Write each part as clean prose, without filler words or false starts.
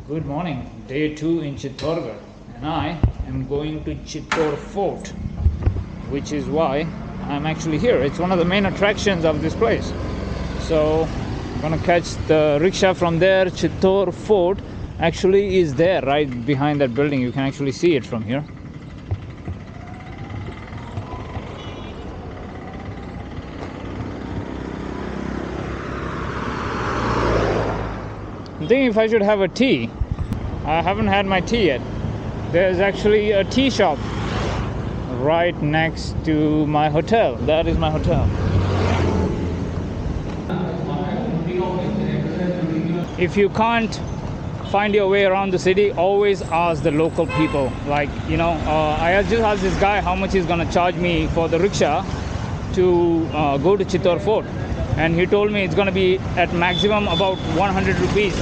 Good morning, day 2 in Chittorgarh, and I am going to Chittor Fort, which is why I'm actually here. It's one of the main attractions of this place. So I'm gonna catch the rickshaw from there. Chittor Fort actually is there right behind that building. You can actually see it from here. I'm thinking if I should have a tea. I haven't had my tea yet. There's actually a tea shop right next to my hotel. That is my hotel. If you can't find your way around the city, always ask the local people. Like, I just asked this guy how much he's gonna charge me for the rickshaw to go to Chittor Fort, and he told me it's gonna be at maximum about 100 rupees.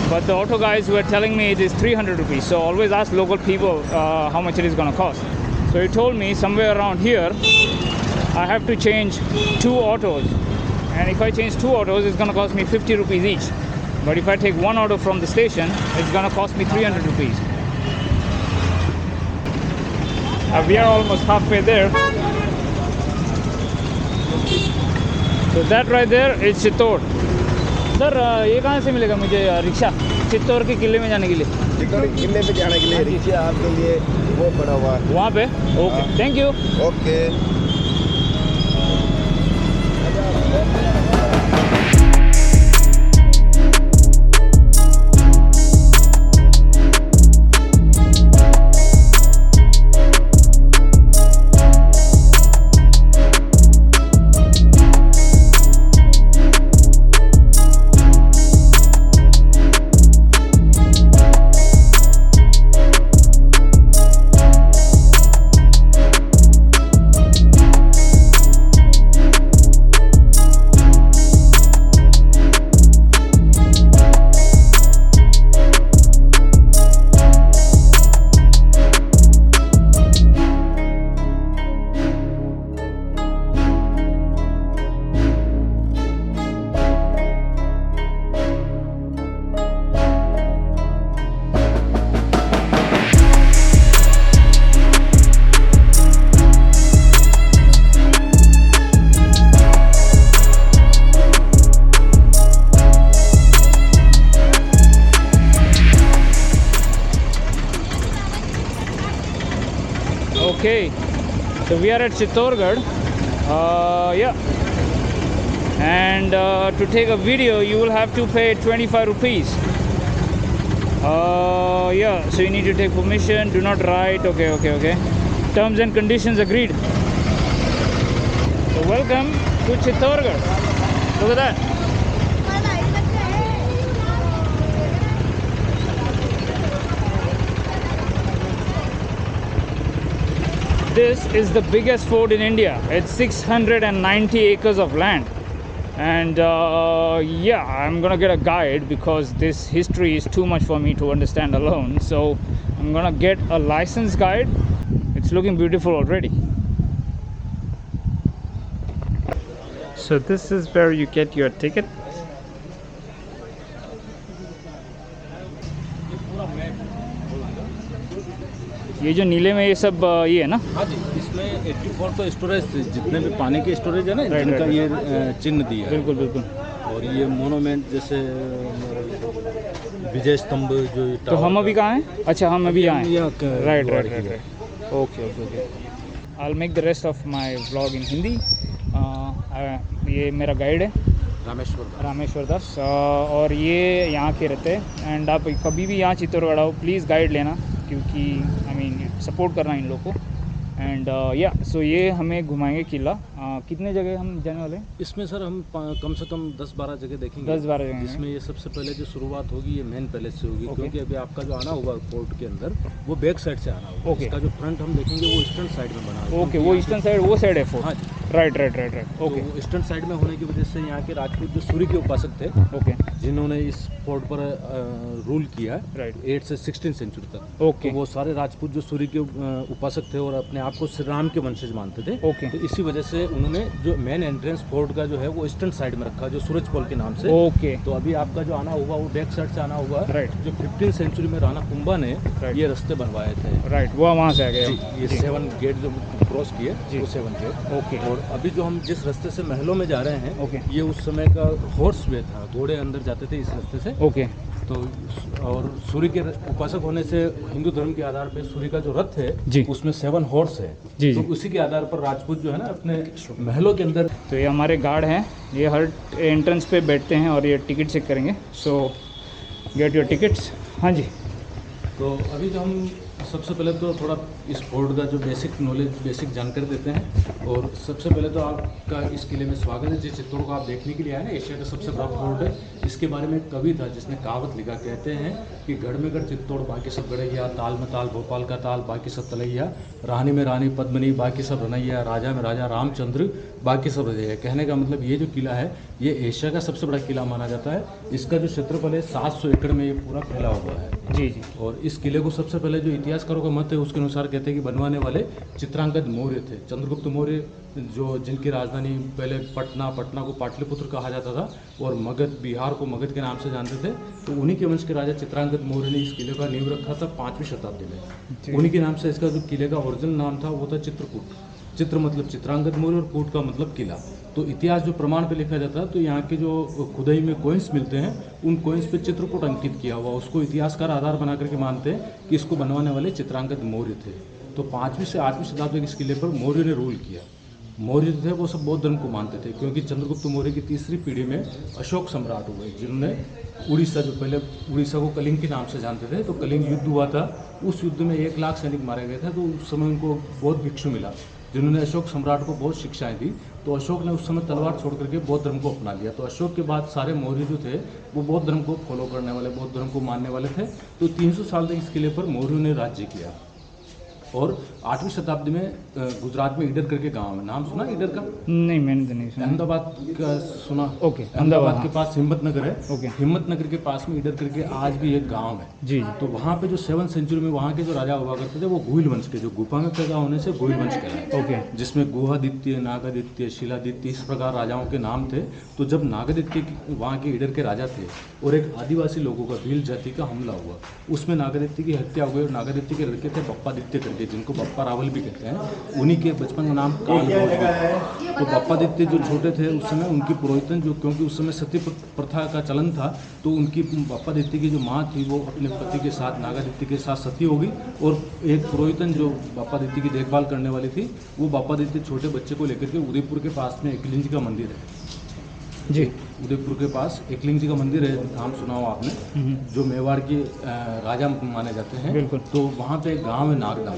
But the auto guys were telling me it is 300 rupees. So always ask local people how much it is gonna cost. So he told me somewhere around here I have to change 2 autos, and if I change 2 autos, it's gonna cost me 50 rupees each. But if I take 1 auto from the station, it's gonna cost me 300 rupees. We are almost halfway there. So that right there is Chittor. Sir ये कहाँ से मिलेगा मुझे rickshaw Chittor के किले में जाने के लिए? चित्तौड़ के किले पे जाने के लिए रिक्शा आपके लिए वो पड़ा हुआ है वहाँ पे? Okay, thank you. Okay. Okay, so we are at Chittorgarh. And to take a video, you will have to pay 25 rupees. So you need to take permission. Do not write. Okay. Terms and conditions agreed. So welcome to Chittorgarh. Look at that. This is the biggest fort in India. It's 690 acres of land. And I'm gonna get a guide because this history is too much for me to understand alone. So I'm gonna get a licensed guide. It's looking beautiful already. So this is where you get your ticket. ये जो नीले में ये सब ये है ना? हाँ जी, इसमें 84 तो स्टोरेज जितने भी पानी के स्टोरेज है ना, इनका ये चिन्ह दिया है। बिल्कुल। और ये मोनूमेंट जैसे विजय स्तंभ जो तो हम अभी कहाँ हैं? अच्छा, हम अभी यहाँ हैं। Right. Okay. I'll make the rest of my vlog in Hindi. ये मेरा गाइड है रामेश्वर दास, और ये यहाँ के रहते हैं। एंड आप कभी भी यहाँ चित्तौड़गढ़ आओ, प्लीज़ गाइड लेना, क्योंकि सपोर्ट करना इन लोगों को। एंड सो ये हमें घुमाएंगे किला। कितने जगह हम जाने वाले हैं इसमें? सर हम कम से कम 10-12 जगह देखेंगे। 10-12 जगह। इसमें ये सबसे पहले जो शुरुआत होगी ये मेन पैलेस से होगी। क्योंकि अभी आपका जो आना होगा फोर्ट के अंदर वो बैक साइड से आना होगा। इसका जो फ्रंट हम देखेंगे वो ईस्टर्न साइड में बना है। ओके, वो ईस्टर्न साइड, वो साइड है फोर्ट। हाँ, right right right right okay तो ईस्टर्न साइड में होने की वजह से यहाँ के राजपूत जो सूर्य के उपासक थे, ओके जिन्होंने इस फोर्ट पर रूल किया राइट 8 से 16 सेंचुरी तक, ओके तो वो सारे राजपूत जो सूर्य के उपासक थे और अपने आप को श्री राम के वंशज मानते थे। ओके तो इसी वजह से उन्होंने जो मेन एंट्रेंस फोर्ट का जो है वो ईस्टर्न साइड में रखा, जो सूरज पोल के नाम से। ओके तो अभी आपका जो आना हुआ वो बैक साइड से आना हुआ, राइट जो 15 सेंचुरी में राणा कुंभा ने Right. ये रास्ते बनवाए थे। राइट वो वहाँ से आ गया जी, ये 7 गेट जो क्रॉस किए जी। वो 7 गेट। ओके और अभी जो हम जिस रास्ते से महलों में जा रहे हैं, ओके ये उस समय का हॉर्स वे था, घोड़े अंदर जाते थे इस रास्ते से। ओके तो और सूर्य के उपासक होने से हिंदू धर्म के आधार पे सूर्य का जो रथ है जी। उसमें 7 हॉर्स है। जी, तो जी। उसी के आधार पर राजपूत जो है ना अपने महलों के अंदर। तो ये हमारे गार्ड हैं, ये हर एंट्रेंस पे बैठते हैं और ये टिकट चेक करेंगे। सो गेट योर टिकट्स। हाँ जी तो अभी जो हम सबसे पहले तो थोड़ा इस फोर्ट का जो बेसिक नॉलेज, बेसिक जानकारी देते हैं। और सबसे पहले तो आपका इस किले में स्वागत है। जिस चित्तौड़ को आप देखने के लिए आए ना, एशिया का सबसे बड़ा फोर्ट है। इसके बारे में एक कवि था जिसने कहावत लिखा, कहते हैं कि गढ़ में गढ़ चित्तौड़ बाकी सब गढ़ैया, ताल में ताल भोपाल का ताल बाकी सब तलैया, रानी में रानी पद्मिनी बाकी सब रनैया, राजा में राजा रामचंद्र बाकी सब रजैया। कहने का मतलब ये जो किला है ये एशिया का सबसे बड़ा किला माना जाता है। इसका जो क्षेत्रफल है 700 एकड़ में ये पूरा फैला हुआ है। जी जी और इस किले को सबसे पहले जो इतिहासकारों का मत है उसके अनुसार कहते हैं कि बनवाने वाले चित्रांगद मौर्य थे। चंद्रगुप्त मौर्य जो जिनकी राजधानी पहले पटना को पाटलिपुत्र कहा जाता था और मगध, बिहार को मगध के नाम से जानते थे। तो उन्हीं के वंश के राजा चित्रांगद मौर्य ने इस किले का नींव रखा था 5वीं शताब्दी में। उन्हीं के नाम से इसका जो किले का ओरिजिनल नाम था वो था चित्रकूट। चित्र मतलब चित्रांगद मौर्य और कूट का मतलब किला। तो इतिहास जो प्रमाण पे लिखा जाता है तो यहाँ के जो खुदाई में कोइंस मिलते हैं उन कोइंस पे चित्रकूट अंकित किया हुआ, उसको इतिहासकार आधार बना करके मानते हैं कि इसको बनवाने वाले चित्रांगद मौर्य थे। तो 5वीं से 8वीं शताब्दी के इस किले पर मौर्य ने रूल किया। मौर्य थे वो सब बौद्ध धर्म को मानते थे, क्योंकि चंद्रगुप्त मौर्य की तीसरी पीढ़ी में अशोक सम्राट हुए जिन्होंने उड़ीसा, जो पहले उड़ीसा को कलिंग के नाम से जानते थे, तो कलिंग युद्ध हुआ था। उस युद्ध में 1 लाख सैनिक मारे गए थे। तो उस समय उनको बौद्ध भिक्षु मिला जिन्होंने अशोक सम्राट को बहुत शिक्षाएं दी। तो अशोक ने उस समय तलवार छोड़ करके बौद्ध धर्म को अपना लिया। तो अशोक के बाद सारे मौर्य जो थे वो बौद्ध धर्म को फॉलो करने वाले, बौद्ध धर्म को मानने वाले थे। तो 300 साल तक इस किले पर मौर्यों ने राज्य किया। और 8वीं शताब्दी में गुजरात में ईडर करके गांव है, नाम सुना ईडर का? नहीं मैंने तो नहीं सुना। अहमदाबाद का सुना? ओके अहमदाबाद के पास हिम्मतनगर है। ओके हिम्मतनगर के पास में ईडर करके आज भी एक गांव है। जी तो वहाँ पे जो 7th सेंचुरी में वहाँ के जो राजा हुआ करते थे वो गोइल वंश के, जो गुफा में पैदा होने से गोइल वंश कहलाए। ओके जिसमें गुहादित्य, नागादित्य, शिलादित्य इस प्रकार राजाओं के नाम थे। तो जब नागादित्य वहाँ के ईडर के राजा थे और एक आदिवासी लोगों का, भील जाति का हमला हुआ, उसमें नागादित्य की हत्या हो गई। और नागादित्य के लड़के थे बप्पादित्य करके, जिनको बप्पा रावल भी कहते हैं। उन्हीं के बचपन का नाम काल है। तो बप्पादित्य जो छोटे थे उस समय उनकी पुरोहितन, जो क्योंकि उस समय सती प्रथा का चलन था, तो उनकी बप्पादित्य की जो माँ थी वो अपने पति के साथ, नागादित्य के साथ सती हो गई। और एक पुरोहितन जो बप्पादित्य की देखभाल करने वाली थी, वो बप्पादित्य छोटे बच्चे को लेकर के उदयपुर के पास में एकलिंग जी का मंदिर है। जी उदयपुर के पास एकलिंग जी का मंदिर है, नाम सुना हो आपने, जो मेवाड़ के राजा माने जाते हैं। बिल्कुल। तो वहाँ पे एक गांव है नागदा,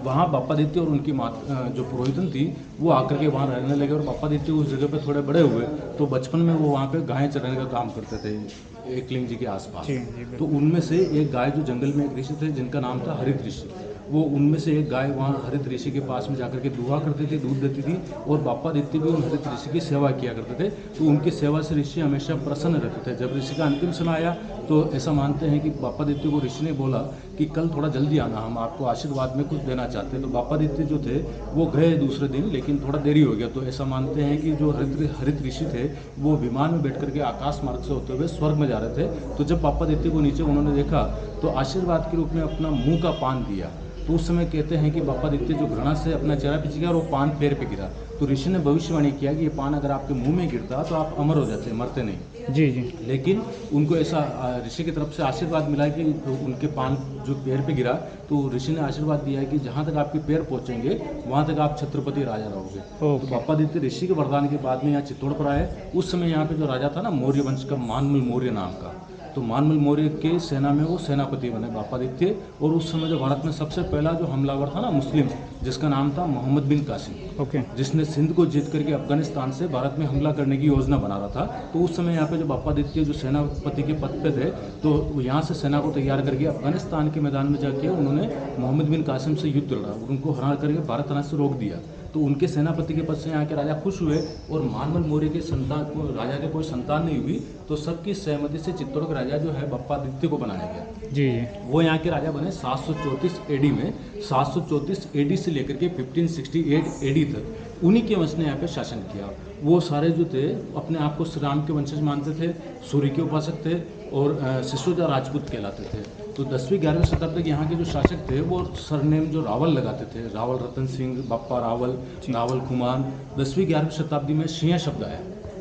वहाँ बप्पादित्य और उनकी माँ जो पुरोहितन थी वो आकर के वहाँ रहने लगे। और बप्पादित्य उस जगह पे थोड़े बड़े हुए, तो बचपन में वो वहाँ पे गायें चराने का काम करते थे एकलिंग जी के आसपास। जी, बिल्कुल। तो उनमें से एक गाय, जो जंगल में एक ऋषि थे जिनका नाम था हरित ऋषि, वो उनमें से एक गाय वहाँ हरित ऋषि के पास में जाकर के दुआ करती थी, दूध देती थी। और बप्पादित्य भी उन हरित ऋषि की सेवा किया करते थे। तो उनकी सेवा से ऋषि हमेशा प्रसन्न रहते थे। जब ऋषि का अंतिम समय आया तो ऐसा मानते हैं कि बप्पादित्य को ऋषि ने बोला कि कल थोड़ा जल्दी आना, हम आपको आशीर्वाद में कुछ देना चाहते हैं। तो बप्पादित्य जो थे वो गए दूसरे दिन, लेकिन थोड़ा देरी हो गया। तो ऐसा मानते हैं कि जो हरित ऋषि थे वो विमान में बैठ करके आकाश मार्ग से होते हुए स्वर्ग में जा रहे थे। तो जब बप्पादित्य को नीचे उन्होंने देखा तो आशीर्वाद के रूप में अपना मुंह का पान दिया। तो उस समय कहते हैं कि बप्पादित्य जो घृणा से अपना चेहरा पीछे गया और वो पान पैर पे गिरा। तो ऋषि ने भविष्यवाणी किया कि ये पान अगर आपके मुंह में गिरता तो आप अमर हो जाते, मरते नहीं। जी जी लेकिन उनको ऐसा ऋषि की तरफ से आशीर्वाद मिला कि उनके पान जो पैर पे गिरा, तो ऋषि ने आशीर्वाद दिया है कि जहाँ तक आपके पैर पहुँचेंगे वहाँ तक आप छत्रपति राजा रहोगे। तो बप्पादित्य ऋषि के वरदान के बाद में यहाँ चित्तौड़ पर आए। उस समय यहाँ पे जो राजा था ना मौर्य वंश का, मानमल मौर्य नाम का, तो मानमल मौर्य के सेना में वो सेनापति बने बप्पादित्य। और उस समय जो भारत में सबसे पहला जो हमलावर था ना मुस्लिम, जिसका नाम था मोहम्मद बिन कासिम, ओके। जिसने सिंध को जीत करके अफगानिस्तान से भारत में हमला करने की योजना बना रहा था। तो उस समय यहाँ पे जब बप्पादित्य जो सेनापति के पद पे थे, तो यहाँ से सेना को तैयार करके अफगानिस्तान के मैदान में जाके उन्होंने मोहम्मद बिन कासिम से युद्ध लड़ा, उनको हरा करके भारत आने से रोक दिया। तो उनके सेनापति के पद से यहाँ के राजा खुश हुए और मानवल मौर्य के संतान को, राजा के कोई संतान नहीं हुई, तो सबकी सहमति से चित्तौड़ का राजा जो है बप्पादित्य को बनाया गया। जी। वो यहाँ के राजा बने 734 एडी में। 734 एडी से लेकर के 1568 एडी तक उन्हीं के वंश ने यहाँ पे शासन किया। वो सारे जो थे अपने आप को श्री राम के वंशज मानते थे, सूर्य के उपासक थे और सिसोजा राजपूत कहलाते थे। तो 10वीं 11वीं शताब्दी तक यहाँ के जो शासक थे वो सरनेम जो रावल लगाते थे, रावल रतन सिंह, बप्पा रावल, रावल खुमान। 10वीं 11वीं शताब्दी में सिंह शब्द आया,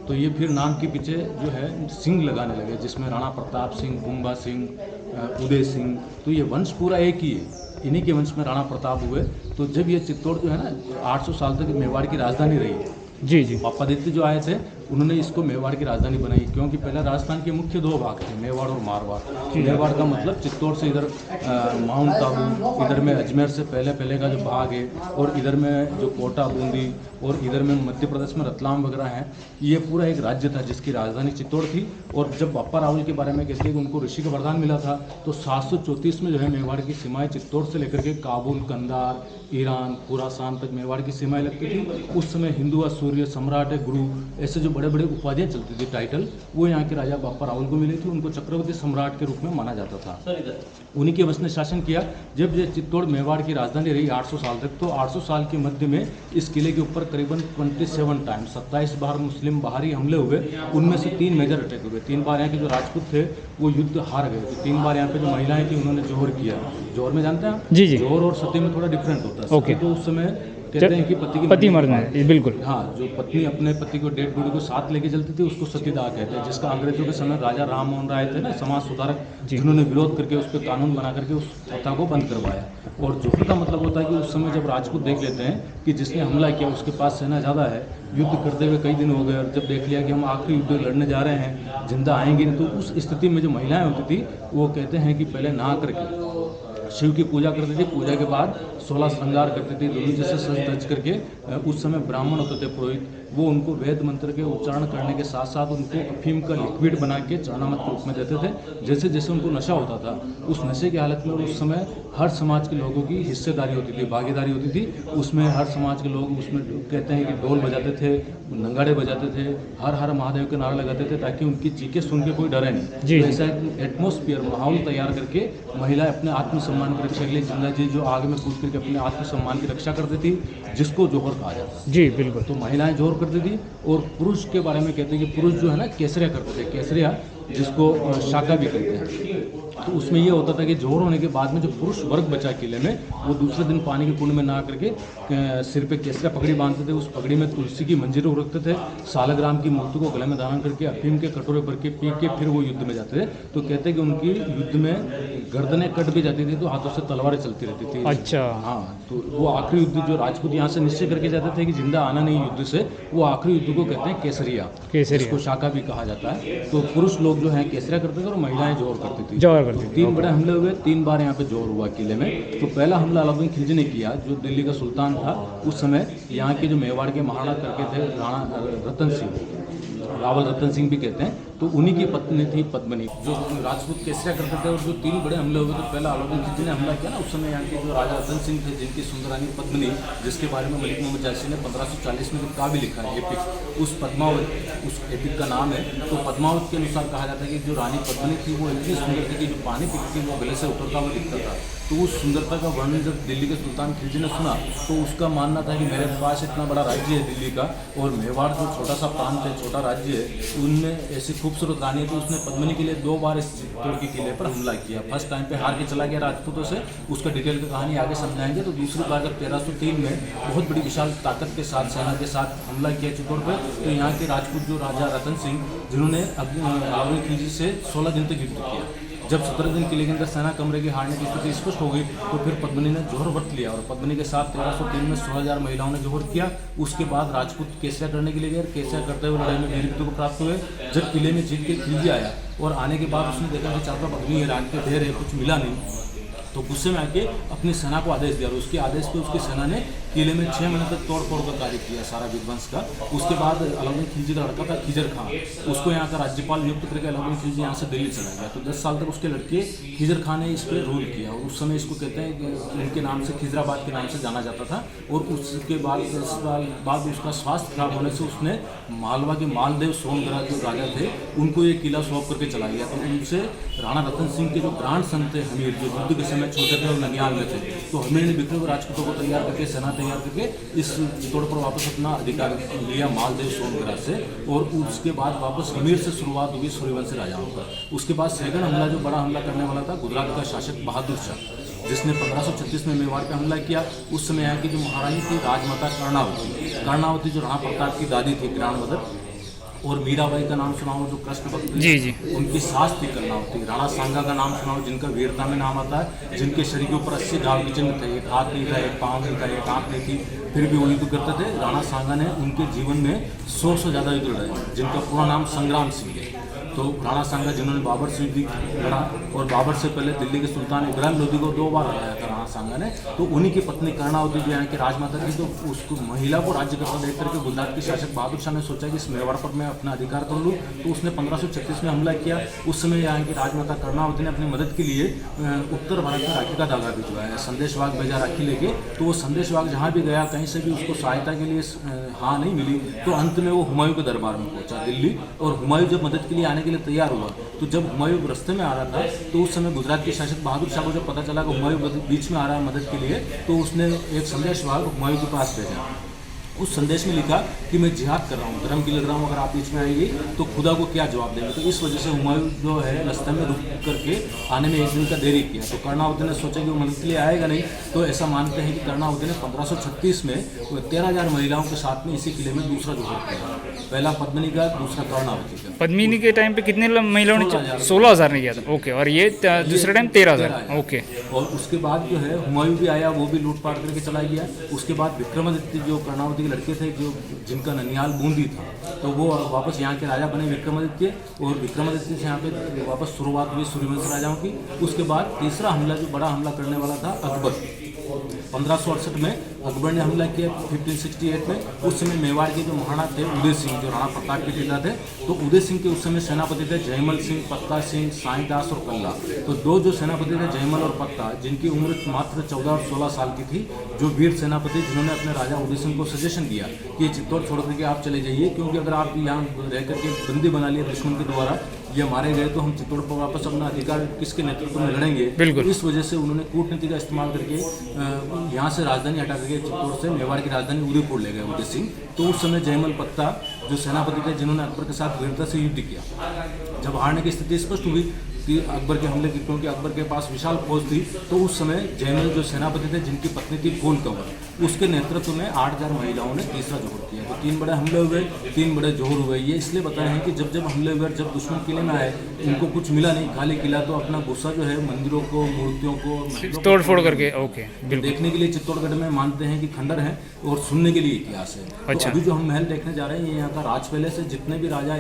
तो ये फिर नाम के पीछे जो है सिंह लगाने लगे, जिसमें राणा प्रताप सिंह, बुम्बा सिंह, उदय सिंह। तो ये वंश पूरा एक ही है, इन्हीं के वंश में राणा प्रताप हुए। तो जब ये चित्तौड़ जो है ना 800 साल तक मेवाड़ की राजधानी रही। जी जी। बप्पादित्य जो आए थे उन्होंने इसको मेवाड़ की राजधानी बनाई, क्योंकि पहले राजस्थान के मुख्य 2 भाग थे, मेवाड़ और मारवाड़। मेवाड़ का मतलब चित्तौड़ से इधर माउंट आबू, इधर में अजमेर से पहले का जो भाग है, और इधर में जो कोटा बूंदी, और इधर में मध्य प्रदेश में रतलाम वगैरह है। ये पूरा एक राज्य था जिसकी राजधानी चित्तौड़ थी। और जब बप्पा रावल के बारे में कहते हैं कि उनको ऋषि का वरदान मिला था, तो 734 में जो है मेवाड़ की सीमाएं चित्तौड़ से लेकर के काबुल, कंधार, ईरान, खुरासान तक मेवाड़ की सीमाएं लगती थी। उस समय हिंदू, सूर्य, सम्राट, गुरु, ऐसे जो बड़े बड़े उपाधियाँ चलती थी, टाइटल, वो यहाँ के राजा बप्पा रावल को मिली थी। उनको चक्रवर्ती सम्राट के रूप में माना जाता था। उन्हीं के वंश ने शासन किया। जब ये चित्तौड़ मेवाड़ की राजधानी रही 800 साल तक, तो 800 साल के मध्य में इस किले के ऊपर करीबन 27 टाइम 27 बार मुस्लिम बाहरी हमले हुए। उनमें से 3 मेजर अटैक हुए। 3 बार यहाँ के जो राजपूत थे वो युद्ध हार गए थे। 3 बार यहाँ पे जो महिलाएं थी उन्होंने जोहर किया। जोहर में जानते हैं? जी जी। जोहर और सती में थोड़ा डिफरेंट होता है। ओके। तो उस समय कहते हैं कि पति मरना है, बिल्कुल। हाँ, जो पत्नी अपने पति को डेड बॉडी को साथ लेके चलती थी उसको सतीदाह कहते हैं, जिसका अंग्रेजों के समय राजा राम मोहन राय थे ना, समाज सुधारक, जिन्होंने विरोध करके उस पर कानून बना करके उस प्रथा को बंद करवाया। और जोहर का मतलब होता है कि उस समय जब राजपूत देख लेते हैं कि जिसने हमला किया उसके पास सेना ज़्यादा है, युद्ध करते हुए कई दिन हो गए, और जब देख लिया कि हम आखिरी युद्ध लड़ने जा रहे हैं, जिंदा आएंगे नहीं, तो उस स्थिति में जो महिलाएं होती थी वो कहते हैं कि पहले नहा करके शिव की पूजा करती थी। पूजा के बाद 16 श्रृंगार करती थी, दुल्हन जैसे सज धज करके। उस समय ब्राह्मण होते थे, पुरोहित, वो उनको वेद मंत्र के उच्चारण करने के साथ साथ उनको अफीम का लिक्विड बना के चरणामत के रूप में देते थे। जैसे जैसे उनको नशा होता था, उस नशे की हालत में उस समय हर समाज के लोगों की हिस्सेदारी होती थी, भागीदारी होती थी। उसमें हर समाज के लोग उसमें कहते हैं कि ढोल बजाते थे, नंगाड़े बजाते थे, हर हर महादेव के नारे लगाते थे, ताकि उनकी चीखें सुन के कोई डरे नहीं। तो ऐसा एक एटमोस्फियर, माहौल तैयार करके महिलाएं अपने आत्मसम्मान की रक्षा के लिए जिंदा जी जो आग में कूद करके अपने आत्मसम्मान की रक्षा करती थी, जिसको जोहर कहा जाता है। जी बिल्कुल। तो महिलाएं जोहर करती थी। और पुरुष के बारे में कहते हैं कि पुरुष जो है ना केसरिया करते थे, केसरिया जिसको शाका भी कहते हैं। तो उसमें ये होता था कि जोहर होने के बाद में जो पुरुष वर्ग बचा किले में, वो दूसरे दिन पानी के कुंड में नहा करके सिर पे केसरिया पगड़ी बांधते थे। उस पगड़ी में तुलसी की मंजीरों रखते थे, सालग्राम की मूर्ति को गले में धारण करके अफीम के कटोरे भर के पी के फिर वो युद्ध में जाते थे। तो कहते हैं कि उनकी युद्ध में गर्दनें कट भी जाती थी, तो हाथों से तलवारें चलती रहती थी। अच्छा। हाँ, तो वो आखिरी युद्ध जो राजपूत यहाँ से निश्चय करके जाते थे कि जिंदा आना नहीं युद्ध से, वो आखिरी युद्ध को कहते हैं केसरिया, जिसको शाका भी कहा जाता है। तो पुरुष लोग जो है केसरिया करते थे और महिलाएं जोहर करती थी। जोहर करती थी। 3 बड़े हमले हुए, 3 बार यहाँ पे जोहर हुआ किले में। तो पहला हमला अलाउद्दीन खिलजी ने किया, जो दिल्ली का सुल्तान था उस समय। यहाँ के जो मेवाड़ के महाराणा करके थे राणा रतन सिंह, रावल रतन सिंह भी कहते हैं, तो उन्हीं की पत्नी थी पद्मिनी, जो राजपूत केसरिया करते थे। और जो 3 बड़े हमले हुए, तो पहला अलाउद्दीन खिलजी ने हमला किया ना, उस समय यहाँ के जो राजा रतन सिंह थे, जिनकी सुंदरानी पद्मिनी, जिसके बारे में मलिक मोहम्मद जायसी ने 1540 में जो काव्य लिखा है एपिक, उस पद्मावत, उस एपिक का नाम है। तो पद्मावत के अनुसार कहा जाता है कि जो रानी पद्मिनी थी वो इतनी सुंदर थी कि जो पानी पीती थी वो गले से उतरता हुआ दिखता था। तो उस सुंदरता का वर्णन जब दिल्ली के सुल्तान खिलजी ने सुना, तो उसका मानना था कि मेरे पास इतना बड़ा राज्य है दिल्ली का, और मेवाड़ जो छोटा सा प्रांत है, छोटा राज्य है, उनमें ऐसी खूबसूरत रानी है। तो उसने पद्मिनी के लिए 2 बार इस चित्तौड़ के किले पर हमला किया। फर्स्ट टाइम पे हार के चला गया राजपूतों से, उसका डिटेल की कहानी आगे समझाएंगे। तो दूसरी बार जब 1303 में बहुत बड़ी विशाल ताकत के साथ, सेना के साथ हमला किया चित्तौड़ पर, तो यहाँ के राजपूत जो राजा रतन सिंह, जिन्होंने अलाउद्दीन खिलजी से 16 दिन तक युद्ध किया। जब 17 दिन किले के अंदर सेना कम रहेगी, हारने की स्थिति स्पष्ट हो गई, तो फिर पद्मिनी ने जोहर व्रत लिया। और पद्मिनी के साथ 1303 में 16,000 महिलाओं ने जोहर किया। उसके बाद राजपूत केसरिया करने के लिए गए, केसरिया करते हुए लड़ाई में वीरगति को प्राप्त हुए। जब किले में जीत के खिलजी आया और आने के बाद उसने देखा कि चारों तरफ अग्नि है, रात के ढेर है, कुछ मिला नहीं, तो गुस्से में आके अपनी सेना को आदेश दिया और उसके आदेश पे उसकी सेना ने किले में 6 महीने तक तोड़ फोड़ का कार्य किया, सारा विध्वंस का। उसके बाद अलाउद्दीन खिलजी का लड़का था खिजर खान, उसको यहाँ का राज्यपाल नियुक्त करके अलाउद्दीन खिलजी यहाँ से दिल्ली चला गया। तो 10 साल तक उसके लड़के खिजर खान ने इस पर रूल किया और उस समय इसको कहते हैं कि उनके नाम से खिजराबाद के नाम से जाना जाता था। और उसके बाद 10 साल बाद उसका स्वास्थ्य खराब होने से उसने मालवा के मालदेव सोनगढ़ जो राजा थे उनको ये किला सौंप करके चला गया। तो उनसे राणा रतन सिंह के जो ग्रांड सन थे हमीर, जो युद्ध के समय छोटे थे और ननियाल में थे, तो हमीर ने विक्रम राजपूतों को तैयार करके सेना तैयार करके इस चित्तौड़ पर वापस अपना अधिकार लिया मालदेव सोनगढ़ से। और उसके बाद वापस हमीर से शुरुआत हुई सूर्यवंशी राजाओं का। उसके बाद सेकंड हमला जो बड़ा हमला करने वाला था गुजरात का शासक बहादुर शाह, जिसने 1536 में मेवाड़ पर हमला किया। उस समय यहाँ की जो महारानी थी राजमाता कर्णावती जो राणा प्रताप की दादी थी ग्रांड मदर, और मीराबाई का नाम सुनाओ जो कृष्ण भक्त जी जी, उनकी सास थी कर्णावती। राणा सांगा का नाम सुनाओ जिनका वीरता में नाम आता है, जिनके शरीर के ऊपर 80 घाव के चिन्ह थे, एक हाथ नहीं था, एक पाँव नहीं था, एक आँख नहीं थी, फिर भी वो युद्ध करते थे। राणा सांगा ने उनके जीवन में 100 से ज़्यादा युद्ध लड़े, जिनका पूरा नाम संग्राम सिंह है। तो राणा सांगा जिन्होंने बाबर से युद्ध लड़ा और बाबर से पहले दिल्ली के सुल्तान इब्राहिम लोदी को 2 बार हराया था राणा सांगा ने। तो उन्हीं की पत्नी कर्णावती जो यहाँ की राजमाता थी, तो उसको महिला को राज्य करता देख करके गुजरात के शासक बहादुर शाह ने सोचा कि इस मेवाड़ पर मैं अपना अधिकार कर लूँ। तो उसने 1536 में हमला किया। उस समय यहाँ की राजमाता कर्णावती ने अपनी मदद के लिए उत्तर भारत में राखी का धागा भिजवाया, संदेशवाग भेजा राखी लेके। तो वो संदेशवाग जहाँ भी गया कहीं से भी उसको सहायता के लिए हाँ नहीं मिली। तो अंत में वो हुमायूं के दरबार में पहुंचा दिल्ली, और हुमायूं जब मदद के लिए आने के लिए तैयार हुआ, तो जब हुमायूं रास्ते में आ रहा था तो उस समय गुजरात के शासक बहादुर शाह को जब पता चला कि हुमायूं बीच में आ रहा है मदद के लिए, तो उसने एक संदेशवाहक हुमायूं के पास भेजा। उस संदेश में लिखा कि मैं जिहाद कर रहा हूँ, धर्म की लड़ रहा हूँ, अगर आप बीच में आएंगे तो खुदा को क्या जवाब देंगे। तो इस वजह से हुमायूं जो है रास्ते में रुक करके आने में 1 दिन का देरी किया। तो कर्णावती ने सोचा कि वो मदद के लिए आएगा नहीं, तो ऐसा मानते हैं कि कर्णावती ने 1536 में 13,000 महिलाओं के साथ में इसी किले में दूसरा जोहर किया, पहला पद्मिनी का, दूसरा कर्णावती का। पद्मिनी के टाइम पे कितने महिलाओं ने 16,000 ने किया था, ओके, और ये दूसरे टाइम 13,000, ओके। और उसके बाद जो है हुमायूं भी आया, वो भी लूटपाट करके चला गया। उसके बाद विक्रमादित्य जो कर्णावती के लड़के थे, जो जिनका ननियाल बूंदी था, तो वो वापस यहाँ के राजा बने विक्रमादित्य, और विक्रमादित्य से यहाँ पे वापस शुरुआत हुई सूर्यवंशी राजाओं की। उसके बाद तीसरा हमला जो बड़ा हमला करने वाला था अकबर, 1568 में अकबर ने हमला किया 1568 में। उस समय मेवाड़ के जो महाराणा थे उदय सिंह, जो राणा प्रताप के पिता थे, तो उदय सिंह के उस समय सेनापति थे जयमल सिंह, पत्ता सिंह, साईदास और कल्ला। तो 2 जो सेनापति थे जयमल और पत्ता, जिनकी उम्र मात्र 14 और 16 साल की थी, जो वीर सेनापति जिन्होंने अपने राजा उदय सिंह को सजेशन दिया कि चित्तौड़ छोड़ करके आप चले जाइए, क्योंकि अगर आप यहाँ रह करके बंदी बना लिए दुश्मन के द्वारा या मारे गए तो हम चित्तौड़ पर वापस अपना अधिकार किसके नेतृत्व में लड़ेंगे। बिल्कुल। इस वजह से उन्होंने कूटनीति का इस्तेमाल करके यहाँ से राजधानी हटा करके चित्तौड़ से मेवाड़ की राजधानी उदयपुर ले गए उदय सिंह। तो उस समय जयमल पत्ता जो सेनापति थे, जिन्होंने अकबर के साथ वीरता से युद्ध किया, जब हारने की स्थिति स्पष्ट हुई कि अकबर के हमले की, क्योंकि अकबर के पास विशाल फौज थी, तो उस समय जयमल जो सेनापति थे, जिनकी पत्नी थी फूल कंवर, उसके नेतृत्व में 8,000 महिलाओं ने तीसरा जोहर किया। तो 3 बड़े हमले हुए, 3 बड़े जोहर हुए। ये इसलिए बताए हैं कि जब जब हमले हुए, जब दुश्मन किले में आए, उनको कुछ मिला नहीं, खाली किला, तो अपना गुस्सा जो है मंदिरों को, मूर्तियों को तोड़ फोड़ करके, ओके, बिल्कुल। देखने के लिए चित्तौड़गढ़ में मानते हैं कि खंडर है, और सुनने के लिए इतिहास है। अच्छा। तो अभी जो हम महल देखने जा रहे हैं, ये यहाँ का राज पैलेस है। जितने भी राजा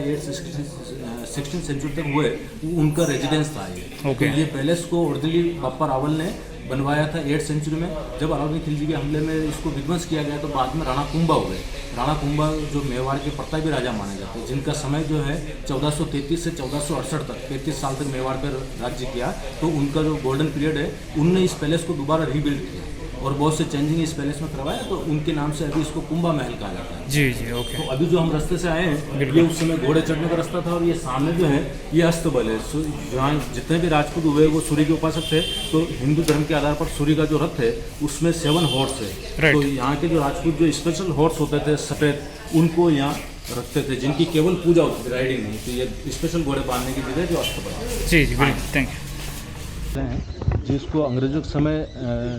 16th सेंचुरी तक हुए, उनका रेजिडेंस था ये। ओके। तो ये पैलेस को ओरिजिनली बाप्पा रावल ने बनवाया था 8th सेंचुरी में। जब अलाउद्दीन खिलजी के हमले में इसको विध्वंस किया गया, तो बाद में राणा कुंभा हुए। राणा कुंभा जो मेवाड़ के प्रतापी राजा माने जाते हैं, जिनका समय जो है 1433 से 1468 तक, 33 साल तक मेवाड़ पर राज्य किया। तो उनका जो गोल्डन पीरियड है, उनने इस पैलेस को दोबारा रीबिल्ड किया और बहुत से चेंजिंग इस पैलेस में करवाया। तो उनके नाम से अभी इसको कुंभा महल कहा जाता है। जी जी, ओके। तो अभी जो हम रास्ते से आए हैं, ये उस समय घोड़े चढ़ने का रास्ता था, और ये सामने जो है ये अस्तबल है। जहाँ जितने भी राजपूत हुए वो सूर्य के उपासक थे। तो हिंदू धर्म के आधार पर सूर्य का जो रथ है उसमें 7 हॉर्स है। तो यहाँ के जो राजपूत जो स्पेशल हॉर्स होते थे सफ़ेद, उनको यहाँ रखते थे, जिनकी केवल पूजा होती थी, राइडिंग नहीं। तो ये स्पेशल घोड़े बांधने की जगह जो अस्तबल है। जी जी, बिल्कुल, थैंक यू। जिसको अंग्रेजों के समय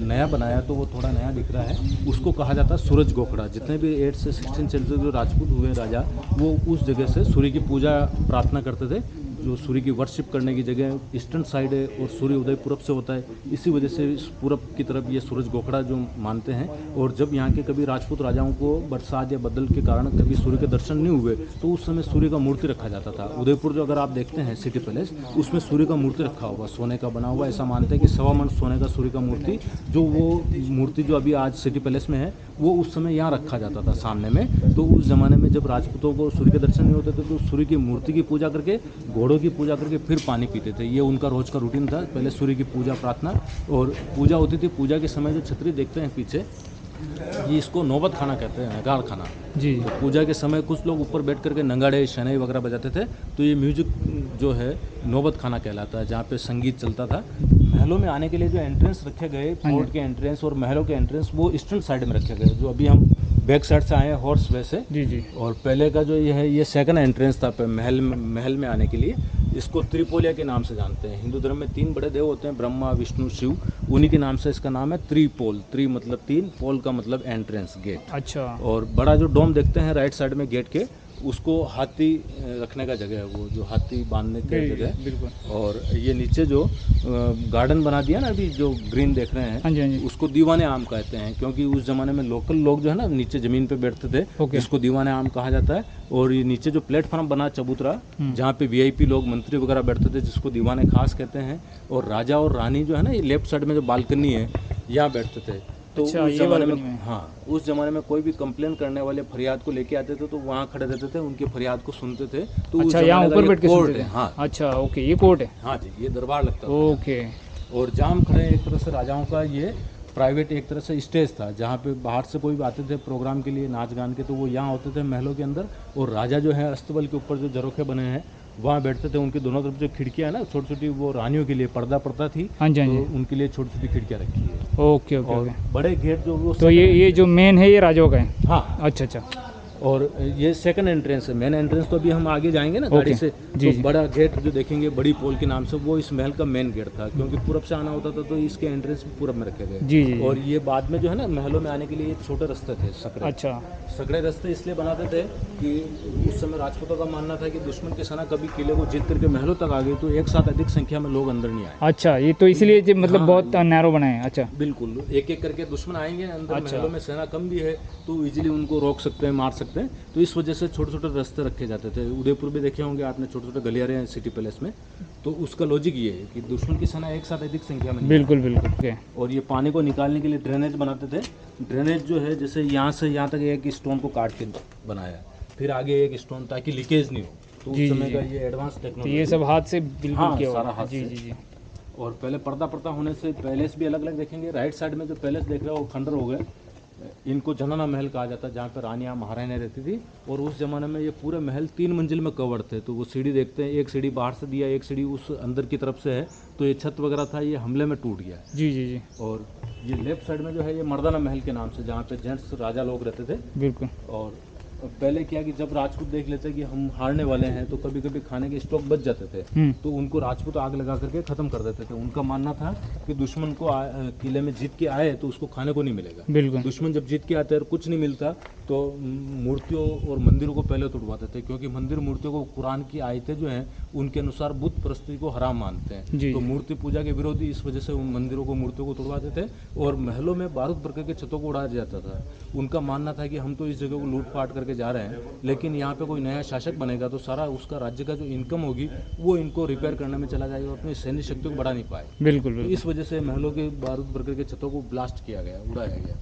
नया बनाया, तो वो थोड़ा नया दिख रहा है, उसको कहा जाता है सूरज गोखड़ा। जितने भी 8th से 16th सेंचुरी जो राजपूत हुए राजा, वो उस जगह से सूर्य की पूजा प्रार्थना करते थे। जो सूर्य की वर्शिप करने की जगह ईस्टर्न साइड है और सूर्य उदय पूरब से होता है, इसी वजह से इस पूरब की तरफ ये सूरज गोखड़ा जो मानते हैं। और जब यहाँ के कभी राजपूत राजाओं को बरसात या बदल के कारण कभी सूर्य के दर्शन नहीं हुए तो उस समय सूर्य का मूर्ति रखा जाता था। उदयपुर जो अगर आप देखते हैं सिटी पैलेस, उसमें सूर्य का मूर्ति रखा हुआ, सोने का बना हुआ। ऐसा मानते हैं कि 1.25 मन सोने का सूर्य का मूर्ति, जो वो मूर्ति जो अभी आज सिटी पैलेस में है, वो उस समय यहाँ रखा जाता था सामने में। तो उस ज़माने में जब राजपूतों को सूर्य के दर्शन नहीं होते थे तो सूर्य की मूर्ति की पूजा करके, घोड़ों की पूजा करके फिर पानी पीते थे। ये उनका रोज का रूटीन था। पहले सूर्य की पूजा प्रार्थना और पूजा होती थी। पूजा के समय जो छतरी देखते हैं पीछे, ये इसको नौबत खाना कहते हैं, नगाड़ खाना जी। तो पूजा के समय कुछ लोग ऊपर बैठ करके नगाड़े शहनाई वगैरह बजाते थे। तो ये म्यूजिक जो है नौबत खाना कहलाता है, जहाँ पे संगीत चलता था। महलों में आने के लिए जो एंट्रेंस रखे गए, फोर्ट के एंट्रेंस और महलों के एंट्रेंस, वो ईस्टर्न साइड में रखे गए। जो अभी हम बैक साइड से आए हैं हॉर्स वे से, जी जी। और पहले का जो ये है, ये सेकंड एंट्रेंस था महल में आने के लिए। इसको त्रिपोलिया के नाम से जानते हैं। हिंदू धर्म में 3 बड़े देव होते हैं, ब्रह्मा, विष्णु, शिव। उन्हीं के नाम से इसका नाम है त्रिपोल। त्रि मतलब 3, पोल का मतलब एंट्रेंस, गेट। अच्छा। और बड़ा जो डोम देखते हैं राइट साइड में गेट के, उसको हाथी रखने का जगह है, वो जो हाथी बांधने की जगह है। बिल्कुल। और ये नीचे जो गार्डन बना दिया ना अभी, जो ग्रीन देख रहे हैं, हाँ जी हाँ जी। उसको दीवाने आम कहते हैं, क्योंकि उस जमाने में लोकल लोग जो है ना नीचे जमीन पे बैठते थे, जिसको दीवाने आम कहा जाता है। और ये नीचे जो प्लेटफॉर्म बना चबूतरा, जहाँ पे वीआईपी लोग, मंत्री वगैरह बैठते थे, जिसको दीवाने खास कहते हैं। और राजा और रानी जो है ना, ये लेफ्ट साइड में जो बालकनी है, यहाँ बैठते थे। तो अच्छा, उस जमाने में, में। हाँ, उस जमाने में कोई भी कंप्लेन करने वाले फरियाद को लेके आते थे तो वहाँ खड़े रहते थे, उनकी फरियाद को सुनते थे। तो अच्छा, उस यहाँ ऊपर बैठ के कोर्ट सुनते है। थे। हाँ अच्छा, ओके, ये कोर्ट है। हाँ जी, ये दरबार लगता था। ओके। और जहाँ हम खड़े हैं, एक तरह से राजाओं का ये प्राइवेट एक तरह से स्टेज था, जहाँ पे बाहर से कोई भी आते थे प्रोग्राम के लिए, नाच गान के, तो वो यहाँ होते थे महलों के अंदर। और राजा जो है अस्तबल के ऊपर जो झरोखे बने हैं, वहाँ बैठते थे। उनके दोनों तरफ जो खिड़कियाँ है ना छोटी छोटी, वो रानियों के लिए पर्दा पड़ता थी। हाँ जी हाँ जी। तो उनके लिए छोटी छोटी खिड़कियाँ रखी है। ओके ओके और ओके। बड़े गेट जो वो, तो ये जो मेन है, ये राजाओं का है। हाँ। अच्छा अच्छा। और ये सेकंड एंट्रेंस है। मेन एंट्रेंस तो अभी हम आगे जाएंगे ना गाड़ी से, जी, तो जी। बड़ा गेट जो देखेंगे बड़ी पोल के नाम से, वो इस महल का मेन गेट था। क्योंकि पूरब से आना होता था तो इसके एंट्रेंस पूरब में रखे गए। जी जी। और ये बाद में जो है ना, महलों में आने के लिए छोटे रास्ते थे, सकड़े। अच्छा। सकड़े रास्ते इसलिए बनाते थे कि उस समय राजपूतों का मानना था कि दुश्मन की सेना कभी किले को जीत करके महलों तक आ गई तो एक साथ अधिक संख्या में लोग अंदर नहीं आए। अच्छा, ये तो इसलिए मतलब हाँ, बहुत नैरो बनाए। अच्छा। बिल्कुल, एक एक करके दुश्मन आएंगे अंदर। अच्छा। महलों में सेना कम भी है तो इजीली उनको रोक सकते हैं, मार सकते हैं। तो इस वजह से छोटे छोटे रास्ते रखे जाते थे। उदयपुर भी देखे होंगे आपने, छोटे छोटे गलियारे हैं सिटी पैलेस में। तो उसका लॉजिक ये है कि दुश्मन की सेना एक साथ अधिक संख्या में नहीं बिल्कुल बिल्कुल। ओके। और ये पानी को निकालने के लिए ड्रेनेज बनाते थे। ड्रेनेज जो है, जैसे यहाँ से यहाँ तक एक स्टोन को काट के बनाया, फिर आगे एक स्टोन, ताकि लीकेज नहीं हो। तो उस समय का ये एडवांस तो टेक्नोलॉजी, ये सब हाथ से बिल्कुल हाँ, किया हुआ सारा है। हाथ जी से। जी जी। और पहले पर्दा होने से पैलेस भी अलग अलग देखेंगे। राइट साइड में जो पैलेस देख रहे हो वो खंडर हो गए। इनको जनाना महल कहा जाता है, जहाँ पर रानियाँ महारानियाँ रहती थी। और उस ज़माने में ये पूरे महल 3 मंजिल में कवर्ड थे। तो वो सीढ़ी देखते हैं, एक सीढ़ी बाहर से दिया, एक सीढ़ी उस अंदर की तरफ से है। तो ये छत वगैरह था, ये हमले में टूट गया। जी जी जी। और ये लेफ्ट साइड में जो है, ये मर्दाना महल के नाम से, जहाँ पे जेंट्स राजा लोग रहते थे। बिल्कुल। और पहले क्या कि जब राजपूत देख लेते कि हम हारने वाले हैं तो कभी कभी खाने के स्टॉक बच जाते थे, तो उनको राजपूत आग लगा करके ख़त्म कर देते थे। उनका मानना था कि दुश्मन को किले में जीत के आए तो उसको खाने को नहीं मिलेगा। बिल्कुल। दुश्मन जब जीत के आते और कुछ नहीं मिलता तो मूर्तियों और मंदिरों को पहले तोड़वाते थे, क्योंकि मंदिर मूर्तियों को कुरान की आयतें जो हैं उनके अनुसार बुत परस्ती को हराम मानते हैं। जी। तो मूर्ति पूजा के विरोधी इस वजह से उन मंदिरों को, मूर्तियों को तोड़वाते थे। और महलों में बारूद भर के छतों को उड़ाया जाता था। उनका मानना था कि हम तो इस जगह को लूटपाट करके जा रहे हैं, लेकिन यहाँ पे कोई नया शासक बनेगा तो सारा उसका राज्य का जो इनकम होगी वो इनको रिपेयर करने में चला जाएगा और अपनी सैन्य शक्ति को बढ़ा नहीं पाए। बिल्कुल तो बिल्कुल। इस वजह से महलों के बारूद बरकर के छतों को ब्लास्ट किया गया, उड़ाया गया।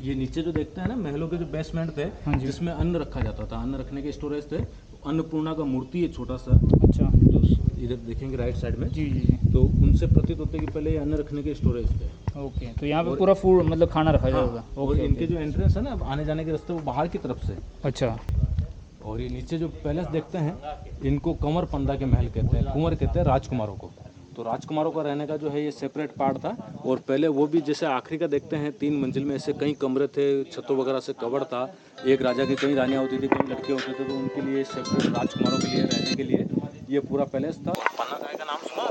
ये नीचे जो देखते हैं ना, महलों के जो बेसमेंट थे, जिसमें अन्न रखा जाता था, अन्न रखने के स्टोरेज थे। तो अन्नपूर्णा का मूर्ति है छोटा सा, अच्छा। जो इधर देखेंगे राइट साइड में। जी जी जी। तो उनसे प्रतीत होते कि पहले ये अन्न रखने के स्टोरेज थे। ओके, तो यहाँ पे पूरा फूड मतलब खाना रखा जाएगा। और इनके जो एंट्रेंस है ना, आने जाने के रास्ते, वो बाहर की तरफ से। अच्छा। और ये नीचे जो पैलेस देखते हैं, इनको कंवर पंदा के महल कहते हैं। कुंवर कहते हैं राजकुमारों को। तो राजकुमारों का रहने का जो है ये सेपरेट पार्ट था। और पहले वो भी जैसे आखिरी का देखते हैं, 3 मंजिल में ऐसे कई कमरे थे, छतों वगैरह से कवर था। एक राजा की कई रानियाँ होती थी, कई लड़के होते थे, तो उनके लिए सेपरेट राजकुमारों के लिए रहने के लिए ये पूरा पैलेस था। पन्ना धाय का नाम सुना?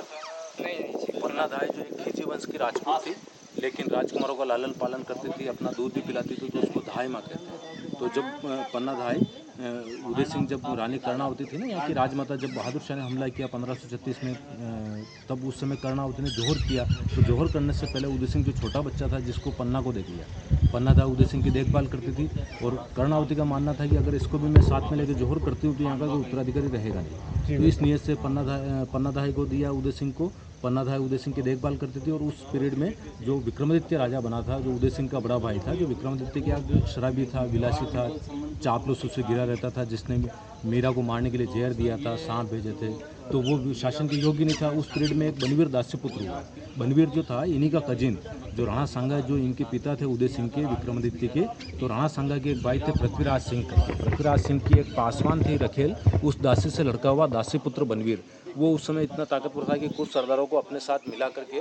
नहीं। पन्ना धाय जो एक खींची वंश की राजपूत थी, लेकिन राजकुमारों का लालन पालन करती थी, अपना दूध भी पिलाती थी, तो उसको धाय माँ कहते हैं। तो जब पन्ना धाय उदय सिंह जब रानी कर्णावती थी ना, यहाँ की राजमाता, जब बहादुर शाह ने हमला किया 1536 में, तब उस समय कर्णावती ने जोहर किया। तो जोहर करने से पहले उदय सिंह जो छोटा बच्चा था, जिसको पन्ना को देख लिया, पन्ना था उदय सिंह की देखभाल करती थी, और कर्णावती का मानना था कि अगर इसको भी मैं साथ में लेकर जोहर करती हूँ तो यहाँ का कोई उत्तराधिकारी रहेगा नहीं। तो इस नीयत से पन्नाधाय को दिया उदय सिंह को। पन्नाधाय उदय सिंह की देखभाल करती थी, और उस पीरियड में जो विक्रमादित्य राजा बना था, जो उदय सिंह का बड़ा भाई था, जो विक्रमादित्य के आगे शराबी था, विलासी था, चापलूस उससे घिरा रहता था, जिसने मीरा को मारने के लिए जहर दिया था, सांप भेजे थे, तो वो शासन के योग्य नहीं था। उस पीरियड में एक बनवीर दास्य पुत्र हुआ। बनवीर जो था इन्हीं का कजिन, जो राणा सांगा, जो इनके पिता थे उदय सिंह के, विक्रमादित्य के, तो राणा सांगा के एक भाई थे पृथ्वीराज सिंह करके। पृथ्वीराज सिंह की एक पासवान थी रखेल, उस दासी से लड़का हुआ दास्य पुत्र बनवीर। वो उस समय इतना ताकतवर था कि कुछ सरदारों को अपने साथ मिला करके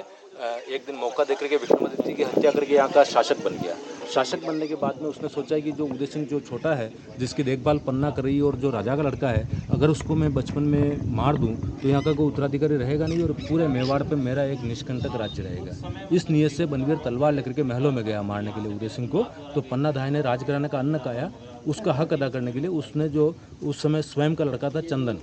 एक दिन मौका देकर के विक्रमादित्य की हत्या करके यहाँ का शासक बन गया। शासक बनने के बाद में उसने सोचा कि जो उदय सिंह जो छोटा है, जिसकी देखभाल पन्ना कर रही है, और जो राजा का लड़का है, अगर उसको मैं बचपन में मार दूं तो यहाँ का कोई उत्तराधिकारी रहेगा नहीं, और पूरे मेवाड़ पे मेरा एक निष्कंटक राज्य रहेगा। इस नियत से बनवीर तलवार लेकर के महलों में गया मारने के लिए उदय सिंह को। तो पन्नाधाय ने राजघराने का अन्न खाया, उसका हक अदा करने के लिए उसने जो उस समय स्वयं का लड़का था चंदन,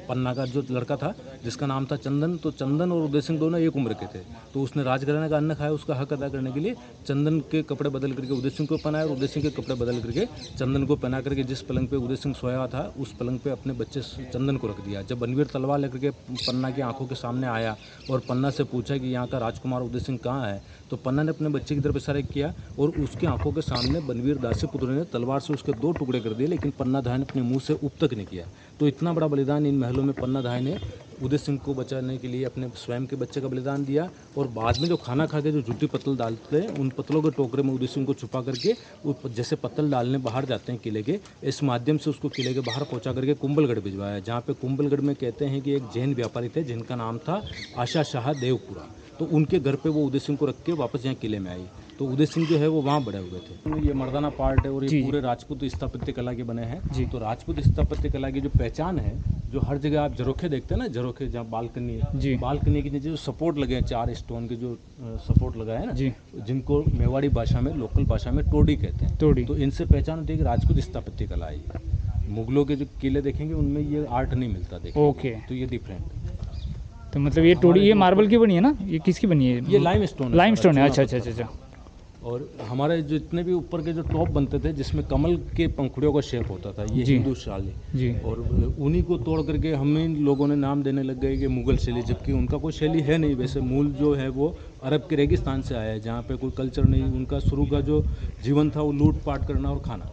पन्ना का जो लड़का था जिसका नाम था चंदन, तो चंदन और उदय सिंह दोनों एक उम्र के थे, तो उसने राजघराने का अन्न खाया, उसका हक अदा करने के लिए चंदन के कपड़े बदल करके उदय सिंह को पहनाया, और उदय सिंह के कपड़े बदल करके चंदन को पहना करके जिस पलंग पे उदय सिंह सोया था, उस पलंग पे अपने बच्चे चंदन को रख दिया। जब बनवीर तलवार लेकर के पन्ना की आंखों के सामने आया और पन्ना से पूछा कि यहाँ का राजकुमार उदय सिंह कहाँ है, तो पन्ना ने अपने बच्चे की तरफ इशारा किया, और उसकी आंखों के सामने बनवीर दास्य पुत्र ने तलवार से उसके 2 टुकड़े कर दिए, लेकिन पन्नाधाय ने अपने मुंह से उप तक नहीं किया। तो इतना बड़ा बलिदान इन महलों में पन्नाधाय ने उदय सिंह को बचाने के लिए अपने स्वयं के बच्चे का बलिदान दिया। और बाद में जो खाना खा के जो जूठी पत्तल डालते हैं, उन पत्तलों के टोकरे में उदय सिंह को छुपा करके जैसे पत्तल डालने बाहर जाते हैं किले के, इस माध्यम से उसको किले के बाहर पहुंचा करके कुंभलगढ़ भिजवाया, जहाँ पे कुंभलगढ़ में कहते हैं कि एक जैन व्यापारी थे जिनका नाम था आशा शाह देवपुरा, तो उनके घर पे वो उदय सिंह को रख के वापस यहाँ किले में आई। तो उदय सिंह जो है वो वहाँ बड़े हुए थे। ये मर्दाना पार्ट है, और ये पूरे राजपूत स्थापत्य कला के बने हैं। तो राजपूत स्थापत्य कला की जो पहचान है, जो हर जगह आप झरोखे देखते हैं ना, झरोखे जहाँ बालकनी है, बालकनी के नीचे जो सपोर्ट लगे हैं, 4 स्टोन के जो सपोर्ट लगाए हैं ना, जिनको मेवाड़ी भाषा में, लोकल भाषा में टोडी कहते हैं। तो इनसे पहचान होती है कि राजपूत स्थापत्य कला है। मुगलों के जो किले देखेंगे उनमें ये आर्ट नहीं मिलता देखने। ओके, तो ये डिफरेंट। तो मतलब ये टोडी, ये मार्बल की बनी है ना, ये किसकी बनी है? ये लाइमस्टोन है। लाइमस्टोन है, अच्छा अच्छा अच्छा। और हमारे जितने भी ऊपर के जो टॉप बनते थे, जिसमें कमल के पंखुड़ियों का शेप होता था, ये हिंदू शैली जी, और उन्हीं को तोड़ करके हम इन लोगों ने नाम देने लग गए कि मुगल शैली, जबकि उनका कोई शैली है नहीं। वैसे मूल जो है वो अरब के रेगिस्तान से आया है, जहाँ पे कोई कल्चर नहीं। उनका शुरू का जो जीवन था वो लूट पाट करना और खाना,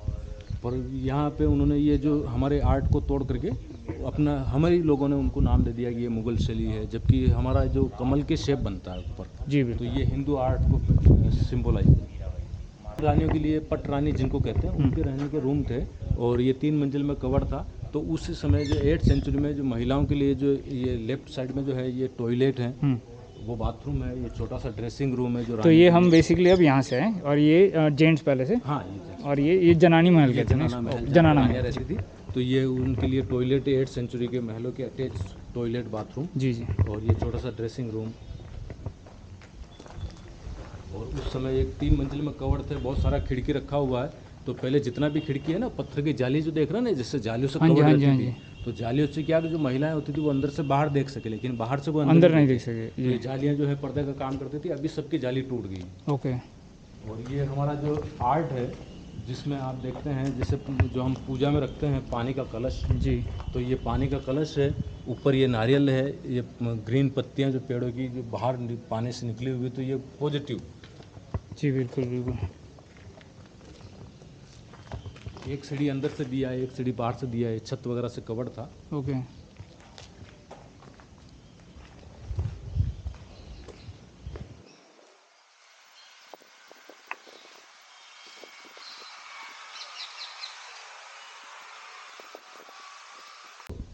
पर यहाँ पे उन्होंने ये जो हमारे आर्ट को तोड़ करके अपना, हमारे लोगों ने उनको नाम दे दिया कि ये मुगल शैली है, जबकि हमारा जो कमल के शेप बनता है ऊपर जी, तो ये हिंदू आर्ट को सिंबलाइज। रानियों के लिए पट रानी जिनको कहते हैं, उनके रहने के रूम थे, और ये 3 मंजिल में कवर था। तो उस समय जो 8th सेंचुरी में जो महिलाओं के लिए जो ये लेफ्ट साइड में जो है ये टॉयलेट है, वो बाथरूम है, ये छोटा सा ड्रेसिंग रूम है। जो तो ये हम बेसिकली अब यहाँ से हैं, और ये जेंट्स पैलेस है। हाँ, और ये जनानी महल कहते हैं, जनाना महल रहती थी। तो ये उनके लिए टॉयलेट, 8th सेंचुरी के महलों के अटैच टॉयलेट बाथरूम जी जी, और ये छोटा सा ड्रेसिंग रूम। और उस समय एक 3 मंजिल में कवर थे, बहुत सारा खिड़की रखा हुआ है। तो पहले जितना भी खिड़की है ना, पत्थर की जाली जो देख रहे हैं ना, जिससे जालियों से कवर रहती थी, तो जालियों से क्या, जो महिलाएं होती थी वो अंदर से बाहर देख सके, लेकिन बाहर से वो अंदर नहीं देख सके। ये जालियां जो है पर्दे का काम करती थी। अभी सबकी जाली टूट गई। ओके। और ये हमारा जो आर्ट है, जिसमें आप देखते हैं जैसे जो हम पूजा में रखते हैं पानी का कलश जी, तो ये पानी का कलश है। ऊपर ये नारियल है, ये ग्रीन पत्तियां जो पेड़ों की जो बाहर पानी से निकली हुई, तो ये पॉजिटिव जी, बिल्कुल बिल्कुल। एक सीढ़ी अंदर से दिया है, एक सीढ़ी बाहर से दिया है, छत वगैरह से कवर था। ओके।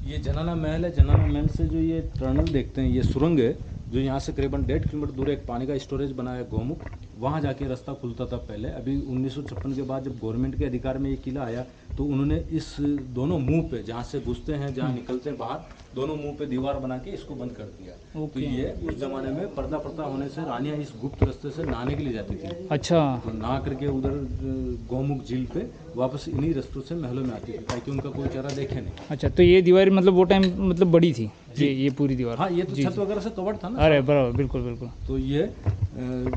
ये जनाना महल है। जनाना महल से जो ये टनल देखते हैं, ये सुरंग है, जो यहाँ से करीबन 1.5 किलोमीटर दूर एक पानी का स्टोरेज बना है गोमुख, वहाँ जाके रास्ता खुलता था पहले। अभी 1956 के बाद जब गवर्नमेंट के अधिकार में ये किला आया, तो उन्होंने इस दोनों मुंह पे, जहाँ से घुसते हैं जहाँ निकलते हैं बाहर, दोनों मुंह पे दीवार बना के इसको बंद कर दिया। तो ये उस जमाने में पर्दा प्रथा होने से रानियां इस गुप्त रास्ते से नहाने के लिए जाती थी। अच्छा तो नहा करके उधर गौमुख झील पे वापस इन्हीं रास्तों से महलों में आती थी ताकि उनका कोई चेहरा देखे नहीं। अच्छा, तो ये दीवार मतलब वो टाइम मतलब बड़ी थी ये पूरी दीवार? हाँ, ये तो छत वगैरह से कवर्ड था ना। अरे बराबर, बिल्कुल बिल्कुल। तो ये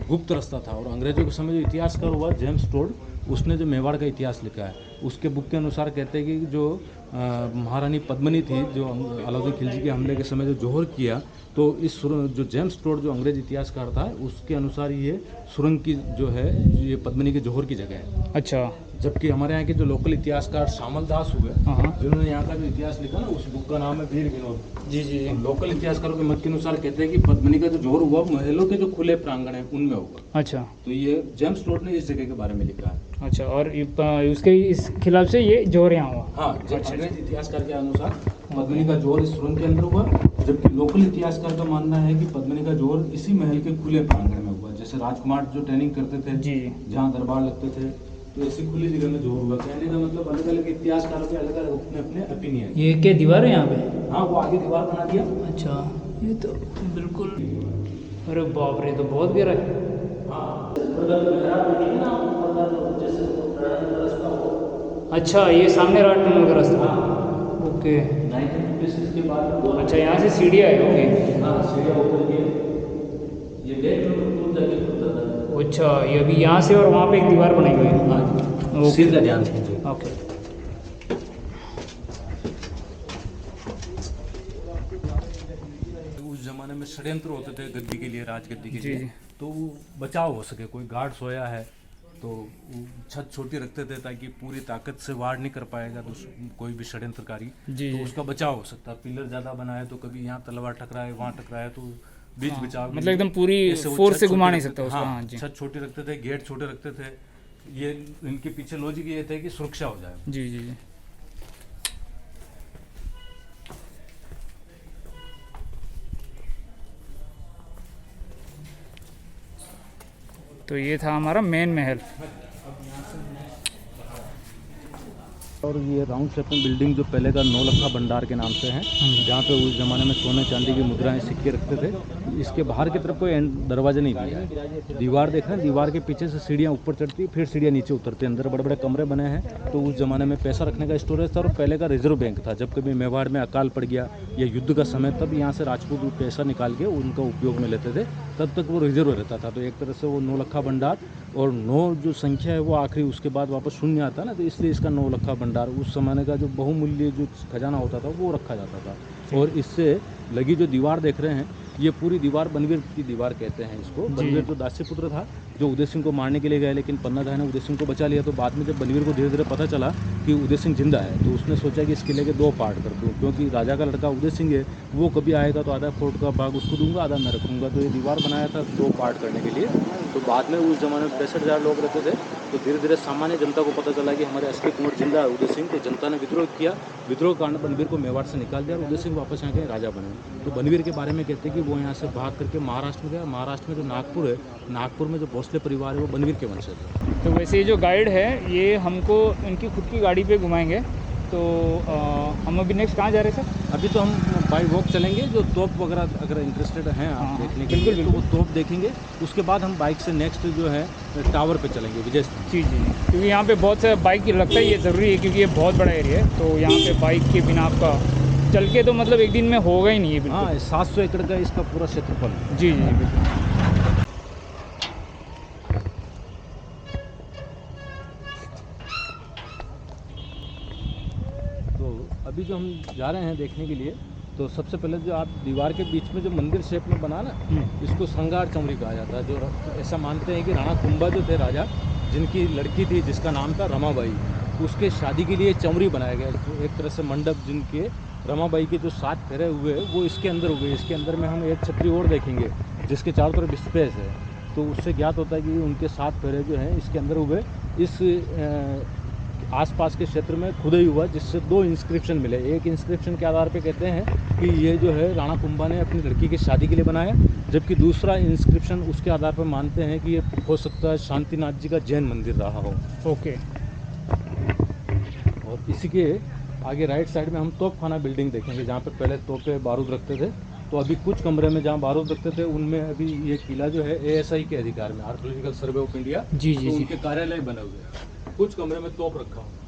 गुप्त रास्ता था। और अंग्रेजों के समय जो इतिहासकार हुआ जेम्स टोड, उसने जो मेवाड़ का इतिहास लिखा है उसके बुक के अनुसार कहते हैं कि जो महारानी पद्मिनी थी, जो अलाउद्दीन खिलजी के हमले के समय जो जौहर किया, तो इस जो जेम्स टोड जो अंग्रेज इतिहासकार था उसके अनुसार ये सुरंग की जो है ये पद्मिनी के जौहर की जगह है। अच्छा, जबकि हमारे यहाँ के जो लोकल इतिहासकार श्यामल दास हुए, हाँ जिन्होंने यहाँ का जो इतिहास लिखा ना, उस बुक का नाम है वीर विनोद। जी जी जी। लोकल इतिहासकारों के मत के अनुसार कहते हैं कि पद्मिनी का जो जौहर हुआ महलों के जो खुले प्रांगण है उनमें हुआ। अच्छा तो ये जेम्स टोड ने इस जगह के बारे में लिखा है। अच्छा, और उसके इस खिलाफ से ये जोर यहाँ हुआ? हाँ, अंग्रेज इतिहासकार के अनुसार पद्मिनी का जोर इस सुरंग के अंदर हुआ, जबकि लोकल इतिहासकार का मानना है कि पद्मिनी का जोर इसी महल के खुले प्रांगण में हुआ। जैसे राजकुमार जो ट्रेनिंग करते थे जी, जहाँ दरबार लगते थे, तो ऐसी खुली जगह में जोर हुआ। कहने का मतलब अलग अलग इतिहासकारों के अलग अलग अपने अपने ओपिनियन। ये क्या दीवार है यहाँ पे? हाँ, वो आगे दीवार बना दिया। अच्छा, ये तो बिल्कुल, अरे बाप रे, तो बहुत गहरा है। अच्छा, ये सामने राट टनल का रास्ता? ओके। 1956 के बाद अच्छा, यहाँ से सीढ़ियाँ है? ओके। हाँ, सीढ़ियाँ ऊपर की ये 1.5 किलोमीटर दूर जाके खुलता था। अच्छा, ये अभी यहाँ से और वहाँ पे एक दीवार बनाई हुई है? हाँ, सीधा ध्यान दीजिए। ओके। उस जमाने में षड्यंत्र होते थे गद्दी के लिए, राजगद्दी के जी, लिए, जी। तो वो बचाव हो सके। कोई गार्ड सोया है तो वो छत छोटी रखते थे ताकि पूरी ताकत से वार नहीं कर पाएगा तो कोई भी षड्यंत्रकारी, जी, तो जी। उसका बचाव हो सकता है। पिलर ज़्यादा बनाए तो कभी यहाँ तलवार टकराए, वहाँ टकराए, तो बीच बचाव मतलब एकदम पूरी ऐसे वो फोर्स छत से घुमा छोटी नहीं रखते सकता थे। उसको। हाँ, हाँ जी छत छोटे रखते थे, गेट छोटे रखते थे। ये इनके पीछे लॉजिक ये थे कि सुरक्षा हो जाए। जी जी जी। तो ये था हमारा मेन महल। और ये राउंड शेप में बिल्डिंग जो पहले का नौलखा भंडार के नाम से है, जहाँ पे उस ज़माने में सोने चांदी की मुद्राएं सिक्के रखते थे। इसके बाहर की तरफ कोई दरवाजा नहीं दिया है। दीवार देख रहे हैं, दीवार के पीछे से सीढ़ियाँ ऊपर चढ़ती, फिर सीढ़ियाँ नीचे उतरती, अंदर बड़े बड़े कमरे बने हैं। तो उस ज़माने में पैसा रखने का स्टोरेज था और पहले का रिजर्व बैंक था। जब कभी मेवाड़ में अकाल पड़ गया या युद्ध का समय, तब यहाँ से राजपूत पैसा निकाल के उनका उपयोग में लेते थे, तब तक वो रिजर्व रहता था। तो एक तरह से वो नौलखा भंडार, और 9 जो संख्या है वो आखिरी, उसके बाद वापस शून्य आता ना, तो इसलिए इसका नौलखा भंडार। उस जमाने का जो बहुमूल्य जो खजाना होता था वो रखा जाता था। और इससे लगी जो दीवार देख रहे हैं, ये पूरी दीवार बनवीर की दीवार कहते हैं इसको। बनवीर जो दासी पुत्र था, जो उदय सिंह को मारने के लिए गए, लेकिन पन्ना दास ने उदय सिंह को बचा लिया। तो बाद में जब बनवीर को धीरे धीरे पता चला कि उदय सिंह जिंदा है, तो उसने सोचा कि इस किले के 2 पार्ट कर दूँ, क्योंकि राजा का लड़का उदय सिंह है, वो कभी आएगा तो आधा फोर्ट का भाग उसको दूंगा, आधा मैं रखूँगा। तो ये दीवार बनाया था 2 पार्ट करने के लिए। तो बाद में उस जमाने में 65,000 लोग रहते थे। तो धीरे धीरे सामान्य जनता को पता चला कि हमारे असली कुंवर जिंदा है उदय सिंह। तो जनता ने विद्रोह किया। विद्रोह के कारण बनवीर को मेवाड़ से निकाल दिया और उदय सिंह वापस यहाँ के राजा बने। तो बनवीर के बारे में कहते हैं कि वो यहाँ से भाग करके महाराष्ट्र में गया। महाराष्ट्र में जो नागपुर है, नागपुर में जो भोसले परिवार है वो बनवीर के वंशज है। तो वैसे ये जो गाइड है ये हमको इनकी खुद की गाड़ी पे घुमाएंगे। तो हम अभी नेक्स्ट कहाँ जा रहे हैं सर? अभी तो हम बाई वॉक चलेंगे। जो तोप वगैरह अगर इंटरेस्टेड हैं आप हाँ, देखने के बिल्कुल लिए, तो वो तोप देखेंगे। उसके बाद हम बाइक से नेक्स्ट जो है टावर पे चलेंगे, विजय। जी जी, क्योंकि यहाँ पे बहुत से बाइक लगता है, ये ज़रूरी है क्योंकि ये बहुत बड़ा एरिया है। तो यहाँ पे बाइक के बिना आपका चल के तो मतलब एक दिन में होगा ही नहीं है। बिल्कुल। हाँ, 700 एकड़ का इसका पूरा क्षेत्रफल। जी जी बिल्कुल। तो अभी जो हम जा रहे हैं देखने के लिए, तो सबसे पहले जो आप दीवार के बीच में जो मंदिर शेप में बना ना, इसको श्रृंगार चौरी कहा जाता है। जो ऐसा मानते हैं कि राणा कुंभा जो थे राजा, जिनकी लड़की थी जिसका नाम था रमाबाई, उसके शादी के लिए चौरी बनाया गया। तो एक तरह से मंडप, जिनके रमाबाई के जो 7 फेरे हुए वो इसके अंदर हुए। इसके अंदर में हम एक छतरी और देखेंगे जिसके चारों तरफ स्पेस है। तो उससे ज्ञात होता है कि उनके 7 फेरे जो हैं इसके अंदर हुए। इस आसपास के क्षेत्र में खुदाई हुआ, जिससे 2 इंस्क्रिप्शन मिले। एक इंस्क्रिप्शन के आधार पे कहते हैं कि ये जो है राणा कुंभा ने अपनी लड़की की शादी के लिए बनाया, जबकि दूसरा इंस्क्रिप्शन उसके आधार पर मानते हैं कि ये हो सकता है शांतिनाथ जी का जैन मंदिर रहा हो। ओके। और इसी के आगे राइट साइड में हम तोपखाना बिल्डिंग देखेंगे, जहाँ पे पहले तोपे बारूद रखते थे। तो अभी कुछ कमरे में जहाँ बारूद रखते थे उनमें अभी ये किला जो है ASI के अधिकार में, आर्कियोलॉजिकल सर्वे ऑफ इंडिया, जी जी तो जी। उनके कार्यालय बने हुए हैं। कुछ कमरे में तोप रखा हुआ है।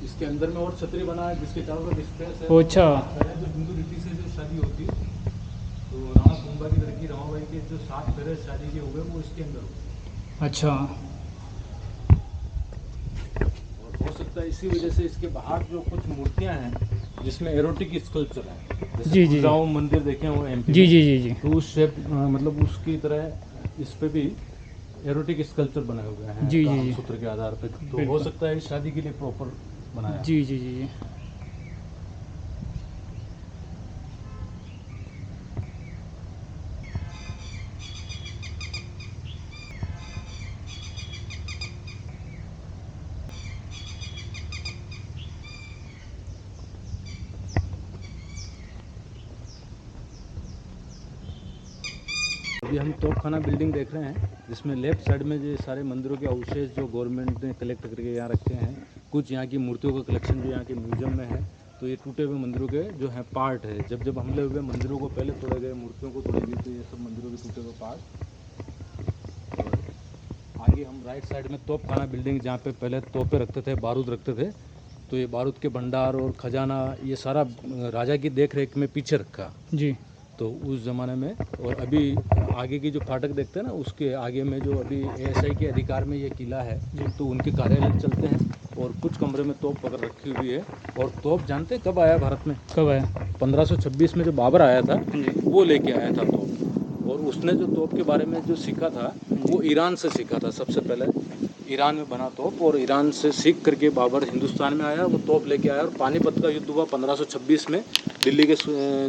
इसके अंदर में और छतरी बना है जिसके चारों तरफ स्पेस है। अच्छा। पहले जो हिंदू रीति से जो शादी होती, तो राणा कुंभा की लड़की रमाबाई के जो 7 फेरे शादी के हुए वो इसके अंदर हुए। अच्छा। और हो सकता है इसी वजह से इसके बाहर जो कुछ मूर्तियां हैं जिसमें एरोटिक स्कल्पचर है, जैसे जी, जी, जी। खजुराहो मंदिर देखे हो MP जी में, जी जी जी। तो उस शेप मतलब उसकी तरह इस पे भी एरोटिक स्कल्पचर बनाए हुए हैं जी, जी, काम जी। सूत्र के आधार पे। तो हो बिल्कुल। सकता है इस शादी के लिए प्रॉपर बनाया। जी जी जी जी। अभी हम तोपखाना बिल्डिंग देख रहे हैं, जिसमें लेफ्ट साइड में जो सारे मंदिरों के अवशेष जो गवर्नमेंट ने कलेक्ट करके यहाँ रखे हैं, कुछ यहाँ की मूर्तियों का कलेक्शन जो यहाँ के म्यूजियम में है। तो ये टूटे हुए मंदिरों के जो है पार्ट है, जब जब हमले हुए मंदिरों को पहले तोड़े गए, मूर्तियों को तोड़ी गई, तो ये सब मंदिरों के टूटे हुए पार्ट। और आगे हम राइट साइड में तोपखाना बिल्डिंग, जहाँ पे पहले तोपें रखते थे, बारूद रखते थे, तो ये बारूद के भंडार और खजाना ये सारा राजा की देख रेख में पीछे रखा। जी। तो उस ज़माने में, और अभी आगे की जो फाटक देखते हैं ना, उसके आगे में जो अभी ASI के अधिकार में ये किला है, तो उनके कार्यालय चलते हैं। और कुछ कमरे में तोप पकड़ रखी हुई है। और तोप जानते हैं कब आया भारत में? कब है? 1526 में जो बाबर आया था, जी। वो लेके आया था तोप। और उसने जो तोप के बारे में जो सीखा था, वो ईरान से सीखा था सबसे पहले। ईरान में बना तोप, और ईरान से सीख करके बाबर हिंदुस्तान में आया, वो तोप लेके आया। और पानीपत का युद्ध हुआ 1526 में, दिल्ली के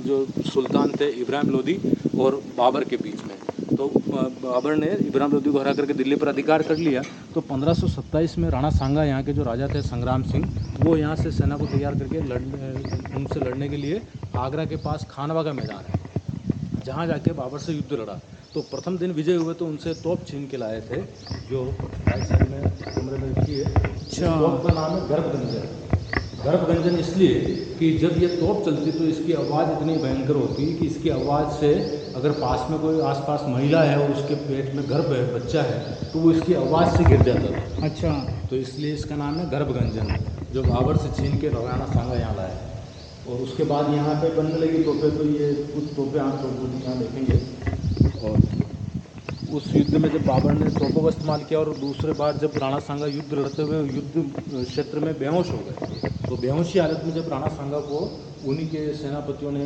जो सुल्तान थे इब्राहिम लोदी और बाबर के बीच में। तो बाबर ने इब्राहिम लोदी को हरा करके दिल्ली पर अधिकार कर लिया। तो 1527 में राणा सांगा, यहाँ के जो राजा थे संग्राम सिंह, वो यहाँ से सेना को तैयार करके उनसे लड़ने के लिए आगरा के पास खानवा का मैदान है, जहाँ जाके बाबर से युद्ध लड़ा। तो प्रथम दिन विजय हुए तो उनसे तोप छीन के लाए थे, जो राइट साइड में कमरे में रखी है। तोप का नाम है गर्भगंजन। गर्भगंजन इसलिए कि जब ये तोप चलती तो इसकी आवाज़ इतनी भयंकर होती कि इसकी आवाज़ से अगर पास में कोई आसपास महिला है और उसके पेट में गर्भ है, बच्चा है, तो वो इसकी आवाज़ से गिर जाता था। अच्छा। तो इसलिए इसका नाम है गर्भगंजन, जो बाबर से छीन के राणा सांगा यहाँ लाए। और उसके बाद यहाँ पे बनने लगी तोपें। तो ये कुछ तोपें आप लोग यहाँ देखेंगे। और उस युद्ध में जब बाबर ने तोपों का इस्तेमाल किया, और दूसरे बार जब राणा सांगा युद्ध लड़ते हुए युद्ध क्षेत्र में बेहोश हो गए, तो बेहोशी हालत में जब राणा सांगा को उन्हीं के सेनापतियों ने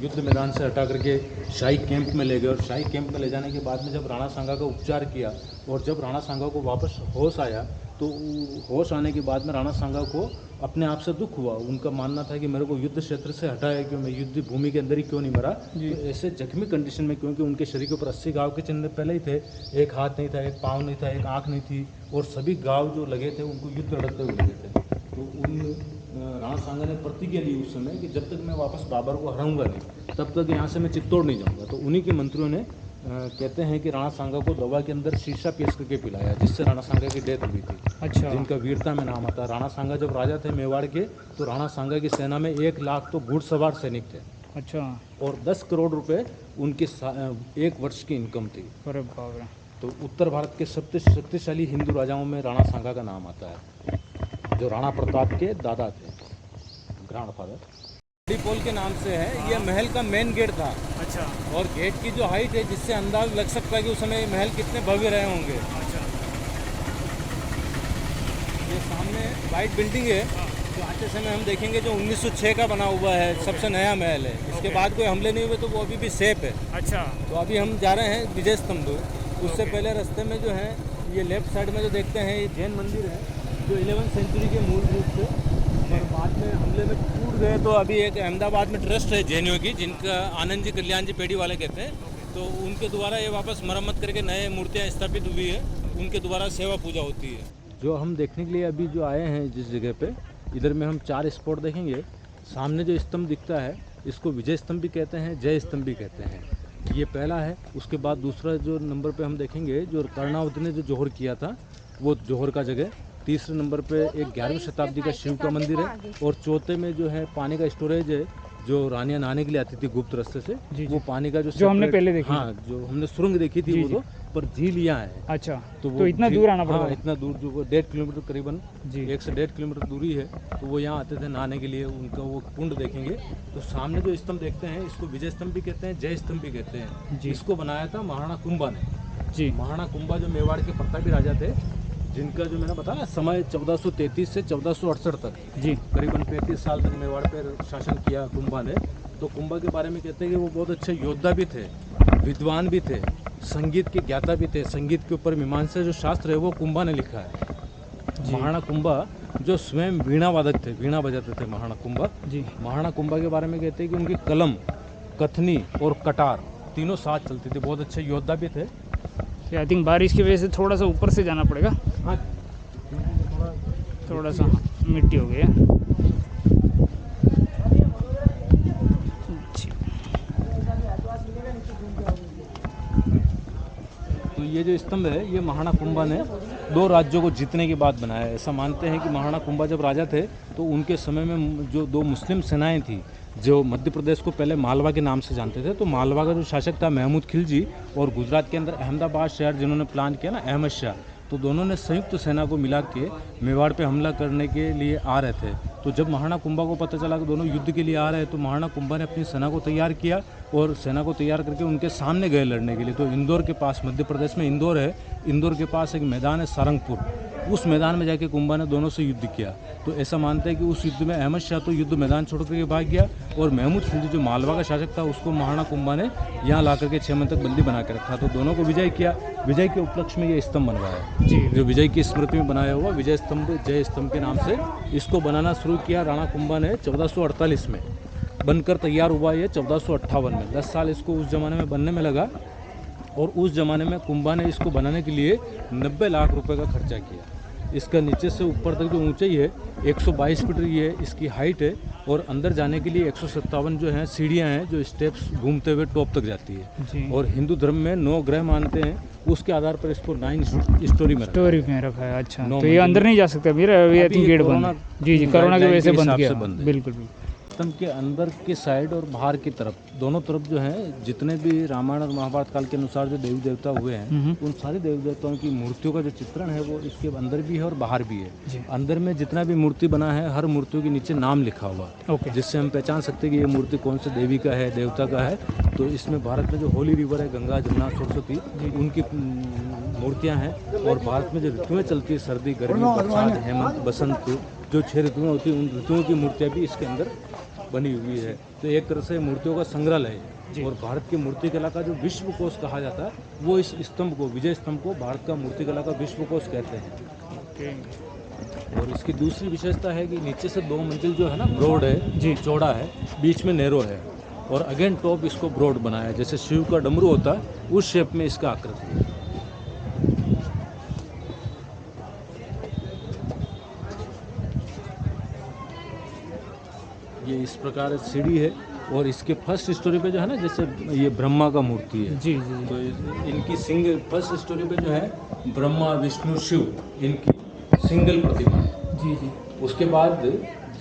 युद्ध मैदान से हटा करके शाही कैंप में ले गए। और शाही कैंप में ले जाने के बाद में जब राणा सांगा का उपचार किया, और जब राणा सांगा को वापस होश आया, तो होश आने के बाद में राणा सांगा को अपने आप से दुख हुआ। उनका मानना था कि मेरे को युद्ध क्षेत्र से हटाया क्यों, मैं युद्ध भूमि के अंदर ही क्यों नहीं मरा। तो ऐसे जख्मी कंडीशन में, क्योंकि उनके शरीर के ऊपर 80 घाव के चिन्ह पहले ही थे, एक हाथ नहीं था, एक पाँव नहीं था, एक आँख नहीं थी, और सभी घाव जो लगे थे उनको युद्ध लड़ते हुए लगे थे। तो उन राणा सांगा ने प्रतिज्ञा ली उस समय कि जब तक मैं वापस बाबर को हराऊंगा नहीं, तब तक यहाँ से मैं चित्तौड़ नहीं जाऊँगा। तो उन्हीं के मंत्रियों ने कहते हैं कि राणा सांगा को दवा के अंदर शीशा पेश करके पिलाया, जिससे राणा सांगा की डेथ हुई थी। अच्छा। जिनका वीरता में नाम आता है। राणा सांगा जब राजा थे मेवाड़ के, तो राणा सांगा की सेना में 1 लाख तो घुड़सवार सैनिक थे। अच्छा। और 10 करोड़ रुपए उनकी 1 वर्ष की इनकम थी। अरे बाप रे। तो उत्तर भारत के सबसे शक्तिशाली हिंदू राजाओं में राणा सांगा का नाम आता है, जो राणा प्रताप के दादा थे, ग्रैंडफादर। बड़ी पोल के नाम से है। ये महल का मेन गेट था। अच्छा। और गेट की जो हाइट है, जिससे अंदाज लग सकता है कि उस समय ये महल कितने भव्य रहे होंगे। अच्छा। ये सामने वाइट बिल्डिंग है, जो आते समय हम देखेंगे, जो 1906 का बना हुआ है, सबसे नया महल है। इसके बाद कोई हमले नहीं हुए, तो वो अभी भी सेफ है। अच्छा। तो अभी हम जा रहे हैं विजय स्तंभ। उससे पहले रास्ते में जो है, ये लेफ्ट साइड में जो देखते हैं, ये जैन मंदिर है, जो 11वीं सेंचुरी के मूल रूप से, और बाद में हमले में टूट गए। तो अभी एक अहमदाबाद में ट्रस्ट है जैनियों की, जिनका आनंद जी कल्याण जी पेड़ी वाले कहते हैं, तो उनके द्वारा ये वापस मरम्मत करके नए मूर्तियाँ स्थापित हुई है, उनके द्वारा सेवा पूजा होती है। जो हम देखने के लिए अभी जो आए हैं जिस जगह पे, इधर में हम 4 स्पॉट देखेंगे। सामने जो स्तंभ दिखता है, इसको विजय स्तंभ भी कहते हैं, जय स्तंभ भी कहते हैं। ये पहला है। उसके बाद दूसरा जो नंबर पे हम देखेंगे, जो कर्णावती ने जो जौहर किया था वो जौहर का जगह। तीसरे नंबर पे एक 11वीं शताब्दी का शिव का मंदिर है। और चौथे में जो है पानी का स्टोरेज है, जो रानियां नहाने के लिए आती थी गुप्त रास्ते से, जी, वो पानी का जो हमने पहले देखी। हाँ, जो हमने सुरंग देखी थी जी, वो जी। तो, पर झील यहाँ है। अच्छा, तो तो इतना दूर आना पड़ता हाँ, है? इतना दूर, जो 1.5 किलोमीटर करीबन, जी 1 से 1.5 किलोमीटर दूरी है। तो वो यहाँ आते थे नहाने के लिए, उनका वो कुंड देखेंगे। तो सामने जो स्तंभ देखते हैं, इसको विजय स्तंभ भी कहते हैं, जय स्तंभ भी कहते हैं। जी। इसको बनाया था महाराणा कुंभा ने। जी महाराणा कुंभा जो मेवाड़ के प्रतापी राजा थे, जिनका जो मैंने बताया समय 1433 से 1468 तक, जी करीबन 35 साल तक मेवाड़ पर शासन किया कुंभा ने। तो कुंभा के बारे में कहते हैं कि वो बहुत अच्छे योद्धा भी थे, विद्वान भी थे, संगीत के ज्ञाता भी थे। संगीत के ऊपर मीमांसा जो शास्त्र है वो कुंभा ने लिखा है। महाराणा कुंभा जो स्वयं वीणा वादक थे, वीणा बजाते थे महाराणा कुंभा। जी महाराणा कुंभा के बारे में कहते हैं कि उनकी कलम, कथनी और कटार तीनों साथ चलती थी। बहुत अच्छे योद्धा भी थे। आई थिंक बारिश की वजह से थोड़ा सा ऊपर से जाना पड़ेगा, हाँ, थोड़ा सा मिट्टी हो गई है। तो ये जो स्तंभ है, ये महाराणा कुंभा ने 2 राज्यों को जीतने के बाद बनाया है। ऐसा मानते हैं कि महाराणा कुंभा जब राजा थे तो उनके समय में जो 2 मुस्लिम सेनाएं थी, जो मध्य प्रदेश को पहले मालवा के नाम से जानते थे, तो मालवा का जो शासक था महमूद खिलजी, और गुजरात के अंदर अहमदाबाद शहर जिन्होंने प्लान किया ना, अहमद शाह, तो दोनों ने संयुक्त सेना को मिला के मेवाड़ पे हमला करने के लिए आ रहे थे। तो जब महाराणा कुंभा को पता चला कि दोनों युद्ध के लिए आ रहे हैं, तो महाराणा कुंभा ने अपनी सेना को तैयार किया और सेना को तैयार करके उनके सामने गए लड़ने के लिए। तो इंदौर के पास, मध्य प्रदेश में इंदौर है, इंदौर के पास एक मैदान है सारंगपुर, उस मैदान में जाके कुंभा ने दोनों से युद्ध किया। तो ऐसा मानते हैं कि उस युद्ध में अहमद शाह तो युद्ध मैदान छोड़ करके भाग गया, और महमूद खिलजी जो मालवा का शासक था उसको महाराणा कुंभा ने यहाँ ला करके 6 महीने तक बंदी बना के रखा। तो दोनों को विजय किया। विजय के उपलक्ष्य में ये स्तंभ बनवाया है, जी जो विजय की स्मृति में बनाया हुआ विजय स्तंभ, जय स्तंभ के नाम से इसको बनाना शुरू किया राणा कुंभा ने 1448 में। बनकर तैयार हुआ ये 1458 में। 10 साल इसको उस ज़माने में बनने में लगा, और उस ज़माने में कुंभा ने इसको बनाने के लिए 90 लाख रुपए का खर्चा किया। इसका नीचे से ऊपर तक जो ऊंचाई है 122 फीट ये इसकी हाइट है, और अंदर जाने के लिए 157 जो हैं सीढ़ियाँ हैं, जो स्टेप्स घूमते हुए टॉप तक जाती है। जी। और हिंदू धर्म में 9 ग्रह मानते हैं, उसके आधार पर इसको 9 स्टोरी में रखा है। अच्छा, नौ तो ये अंदर नहीं जा सकते अभी आई थिंक गेट बंद कोरोना है। जी जी, कोरोना की वजह से बंद किया। बंद है। बिल्कुल बिल्कुल। स्तंभ के अंदर के साइड और बाहर की तरफ, दोनों तरफ जो है, जितने भी रामायण और महाभारत काल के अनुसार जो देवी देवता हुए हैं, उन सारे देवी देवताओं की मूर्तियों का जो चित्रण है वो इसके अंदर भी है और बाहर भी है। अंदर में जितना भी मूर्ति बना है, हर मूर्तियों के नीचे नाम लिखा हुआ, ओके, जिससे हम पहचान सकते हैं कि ये मूर्ति कौन से देवी का है, देवता का है। तो इसमें भारत में जो होली रिवर है, गंगा, जमुना, सरस्वती, उनकी मूर्तियाँ हैं। और भारत में जो ऋतुएँ चलती है, सर्दी, गर्मी, बरसात, हेमंत, बसंत, जो 6 ऋतुएँ होती हैं, उन ऋतुओं की मूर्तियाँ भी इसके अंदर बनी हुई है। तो एक तरह से मूर्तियों का संग्रहालय है। और भारत की मूर्ति कला का जो विश्व कोश कहा जाता है, वो इस स्तंभ को, विजय स्तंभ को, भारत का मूर्ति कला का विश्व कोश कहते हैं। और इसकी दूसरी विशेषता है कि नीचे से 2 मंजिल जो है ना, ब्रॉड है जी, चौड़ा है, बीच में नैरो है, और अगेन टॉप इसको ब्रॉड बनाया है, जैसे शिव का डमरू होता है उस शेप में इसका आकृति है। ये इस प्रकार सीढ़ी है, और इसके फर्स्ट स्टोरी पे जो है ना, जैसे ये ब्रह्मा का मूर्ति है जी जी, तो इनकी सिंगल फर्स्ट स्टोरी पे जो है ब्रह्मा, विष्णु, शिव, इनकी सिंगल प्रतिमा है। जी जी। उसके बाद